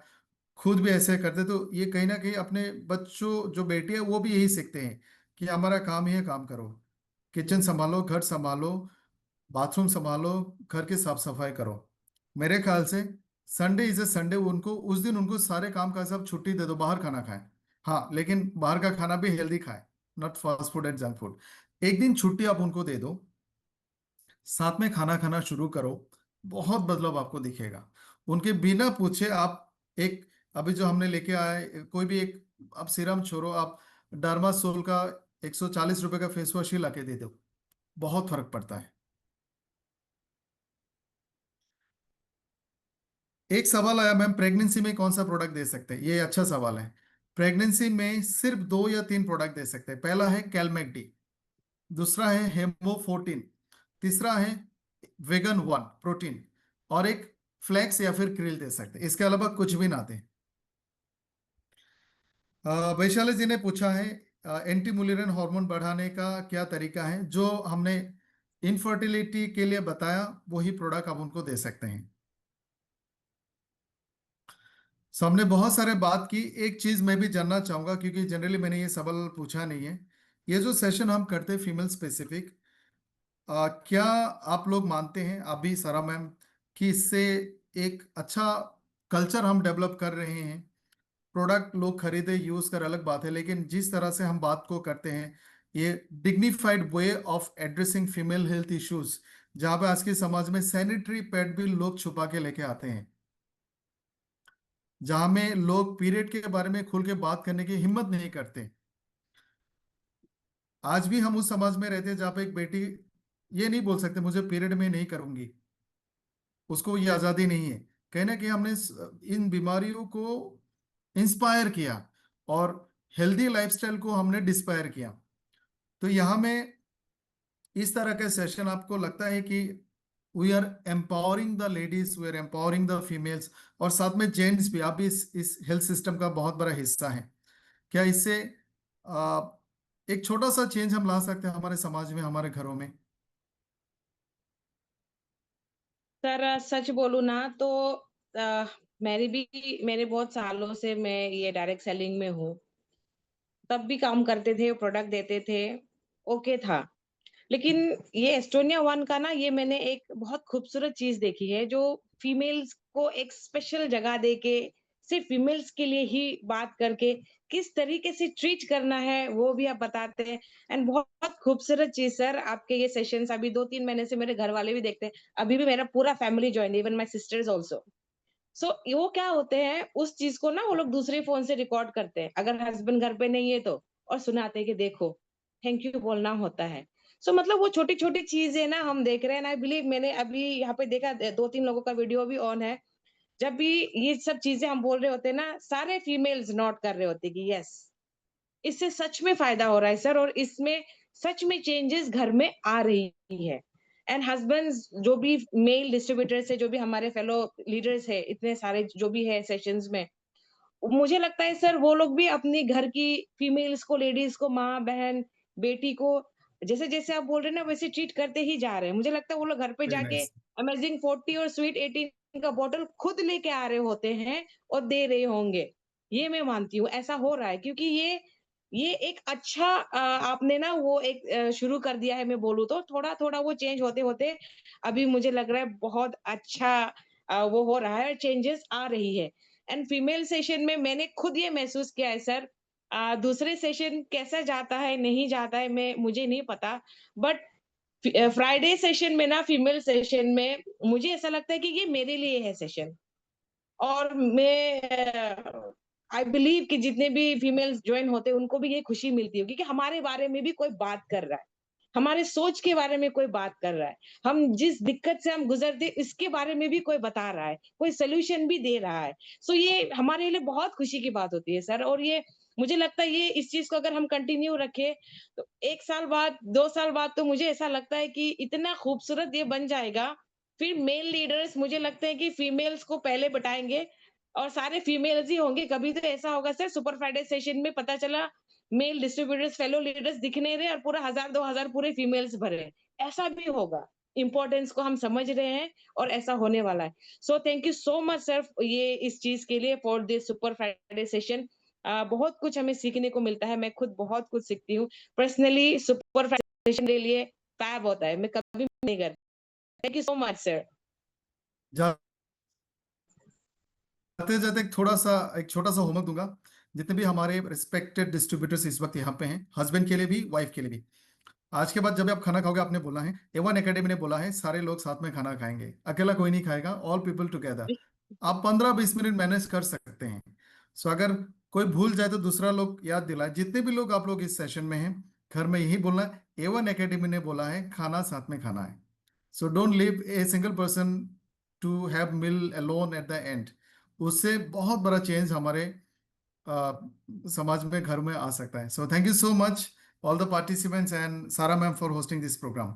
खुद भी ऐसे करते, तो ये कहीं ना कहीं अपने बच्चों, जो बेटे हैं, वो भी यही सीखते हैं कि हमारा काम ही है, काम करो, किचन संभालो, घर संभालो, बाथरूम संभालो, घर की साफ सफाई करो। मेरे ख्याल से संडे इज ए संडे, उनको उस दिन उनको सारे काम का सब छुट्टी दे दो, बाहर खाना खाएं। हाँ, लेकिन बाहर का खाना भी हेल्दी खाएं, not fast food and junk food. एक दिन छुट्टी आप उनको दे दो, साथ में खाना खाना शुरू करो, बहुत बदलाव आपको दिखेगा। उनके बिना पूछे आप एक, अभी जो हमने लेके आए कोई भी एक, आप सीरम छोड़ो, आप डर्मासोल का 140 रुपए का फेस वॉश ही लाके दे दो, बहुत फर्क पड़ता है। एक सवाल आया, मैम प्रेगनेंसी में कौन सा प्रोडक्ट दे सकते हैं? ये अच्छा सवाल है। प्रेगनेंसी में सिर्फ 2 या 3 प्रोडक्ट दे सकते हैं। पहला है कैलमेक डी, दूसरा है हेमोफोर्टिन, तीसरा है वेगन वन प्रोटीन, और एक फ्लैक्स या फिर क्रिल दे सकते हैं। इसके अलावा कुछ भी ना दें। वैशाली जी ने पूछा है एंटी मुलेरियन हार्मोन बढ़ाने का क्या तरीका है? जो हमने इनफर्टिलिटी के लिए बताया वही प्रोडक्ट आप उनको दे सकते हैं। सो हमने बहुत सारे बात की। एक चीज मैं भी जानना चाहूंगा, क्योंकि जनरली मैंने ये सवाल पूछा नहीं है, ये जो सेशन हम करते हैं फीमेल स्पेसिफिक, क्या आप लोग मानते हैं, आप भी सारा मैम, कि इससे एक अच्छा कल्चर हम डेवलप कर रहे हैं? प्रोडक्ट लोग खरीदे यूज कर अलग बात है, लेकिन जिस तरह से हम बात को करते हैं, ये dignified way of addressing female health issues, जहां पे आज के समाज में सैनिटरी पैड भी लोग छुपा के लेके आते हैं, जहां में लोग पीरियड के बारे में खुल के बात करने की हिम्मत नहीं करते। आज भी हम उस समाज में रहते हैं जहां पे एक बेटी ये नहीं बोल सकते मुझे पीरियड में नहीं करूंगी, उसको ये आजादी नहीं है। कहीं ना कहीं हमने इन बीमारियों को इंस्पायर किया और हेल्दी लाइफस्टाइल को हमने डिस्पायर किया। तो यहाँ में इस तरह का सेशन आपको लगता है कि we are empowering the ladies, we are empowering the females, और साथ में जेंट्स भी, आप भी इस हेल्थ सिस्टम का बहुत बड़ा हिस्सा है। क्या इससे एक छोटा सा चेंज हम ला सकते हैं हमारे समाज में, हमारे घरों में? सर सच बोलूं ना तो मेरे बहुत सालों से मैं ये डायरेक्ट सेलिंग में हूँ। तब भी काम करते थे, प्रोडक्ट देते थे, ओके था। लेकिन ये एस्टोनिया वन का ना, ये मैंने एक बहुत खूबसूरत चीज देखी है, जो फीमेल्स को एक स्पेशल जगह दे के सिर्फ फीमेल्स के लिए ही बात करके किस तरीके से ट्रीट करना है वो भी आप बताते हैं। एंड बहुत खूबसूरत चीज सर, आपके ये सेशंस अभी 2-3 महीने से मेरे घर वाले भी देखते हैं। अभी भी मेरा पूरा family join, even my sisters also. So वो क्या होते हैं, उस चीज को ना वो लोग दूसरे फोन से रिकॉर्ड करते हैं, अगर हस्बैंड घर पे नहीं है तो, और सुनाते हैं कि देखो थैंक यू बोलना होता है। सो मतलब वो छोटी छोटी चीजें ना हम देख रहे हैं। आई बिलीव मैंने अभी यहाँ पे देखा 2-3 लोगों का वीडियो भी ऑन है। जब भी ये सब चीजें हम बोल रहे होते हैं ना, सारे फीमेल्स नोट कर रहे होते हैं कि यस, इससे सच में फायदा हो रहा है सर, और इसमें सच में चेंजेस घर में आ रही है। एंड हस्बैंड्स जो भी मेल डिस्ट्रीब्यूटर्स है, जो भी हमारे फेलो लीडर्स है, इतने सारे जो भी है सेशंस में, मुझे लगता है सर वो लोग भी अपनी घर की फीमेल्स को, लेडीज को, माँ बहन बेटी को जैसे जैसे आप बोल रहे हैं ना वैसे ट्रीट करते ही जा रहे हैं। मुझे लगता है वो लोग घर पे वेरी जाके नाइस। अमेजिंग 40 और स्वीट 18 का बॉटल खुद लेके आ रहे होते हैं और दे रहे होंगे। ये मैं मानती हूँ ऐसा हो रहा है, क्योंकि ये एक अच्छा आपने ना वो एक शुरू कर दिया है। मैं बोलूँ तो थोड़ा थोड़ा वो चेंज होते होते अभी मुझे लग रहा है बहुत अच्छा वो हो रहा है, चेंजेस आ रही है। एंड फीमेल सेशन में मैंने खुद ये महसूस किया है सर। दूसरे सेशन कैसा जाता है नहीं जाता है मैं मुझे नहीं पता, बट फ्राइडे सेशन में ना, फीमेल सेशन में मुझे ऐसा लगता है कि ये मेरे लिए है सेशन। और मैं आई बिलीव कि जितने भी फीमेल्स ज्वाइन होते हैं उनको भी ये खुशी मिलती होगी कि हमारे बारे में भी कोई बात कर रहा है, हमारे सोच के बारे में कोई बात कर रहा है, हम जिस दिक्कत से हम गुजरते इसके बारे में भी कोई बता रहा है, कोई सोल्यूशन भी दे रहा है। सो ये हमारे लिए बहुत खुशी की बात होती है सर। और ये मुझे लगता है ये इस चीज को अगर हम कंटिन्यू रखें तो 1 साल बाद 2 साल बाद तो मुझे ऐसा लगता है कि इतना खूबसूरत ये बन जाएगा। फिर मेल लीडर्स मुझे लगता है कि फीमेल्स को पहले बताएंगे और सारे फीमेल्स ही होंगे। कभी तो ऐसा होगा सर, सुपर फ्राइडे सेशन में पता चला मेल डिस्ट्रीब्यूटर्स फेलो लीडर्स दिख नहीं रहे और पूरा 1000-2000 पूरे फीमेल्स भरे, ऐसा भी होगा। इंपॉर्टेंस को हम समझ रहे हैं और ऐसा होने वाला है। So thank you so much sir ये इस चीज के लिए, for this super Friday session. बहुत कुछ हमें सीखने को मिलता है, मैं खुद बहुत कुछ सीखती हूँ पर्सनली। सुपर फ्राइडे सेशन के लिए फैब होता है, मैं कभी नहीं करती। Thank you so much sir. जाते जाते एक छोटा सा होमवर्क दूंगा। जितने भी हमारे रिस्पेक्टेड डिस्ट्रीब्यूटर्स इस वक्त यहाँ पे हैं, हस्बैंड के लिए भी, वाइफ के लिए भी, आज के बाद जब आप खाना खाओगे, आपने बोला है, A1 एकेडमी ने बोला है सारे लोग साथ में खाना खाएंगे, अकेला कोई नहीं खाएगा, ऑल पीपल टुगेदर। आप 15-20 मिनट मैनेज कर सकते हैं। सो अगर कोई भूल जाए तो दूसरा लोग याद दिलाए। जितने भी लोग आप लोग इस सेशन में हैं, घर में यही बोलना है, A1 एकेडमी ने बोला है खाना साथ में खाना है। So don't leave a single person to have meal alone at the end. उससे बहुत बड़ा चेंज हमारे समाज में, घर में आ सकता है। So thank you so much all the participants and Sarah ma'am for hosting this program.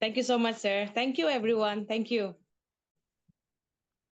Thank you so much sir, thank you everyone, thank you.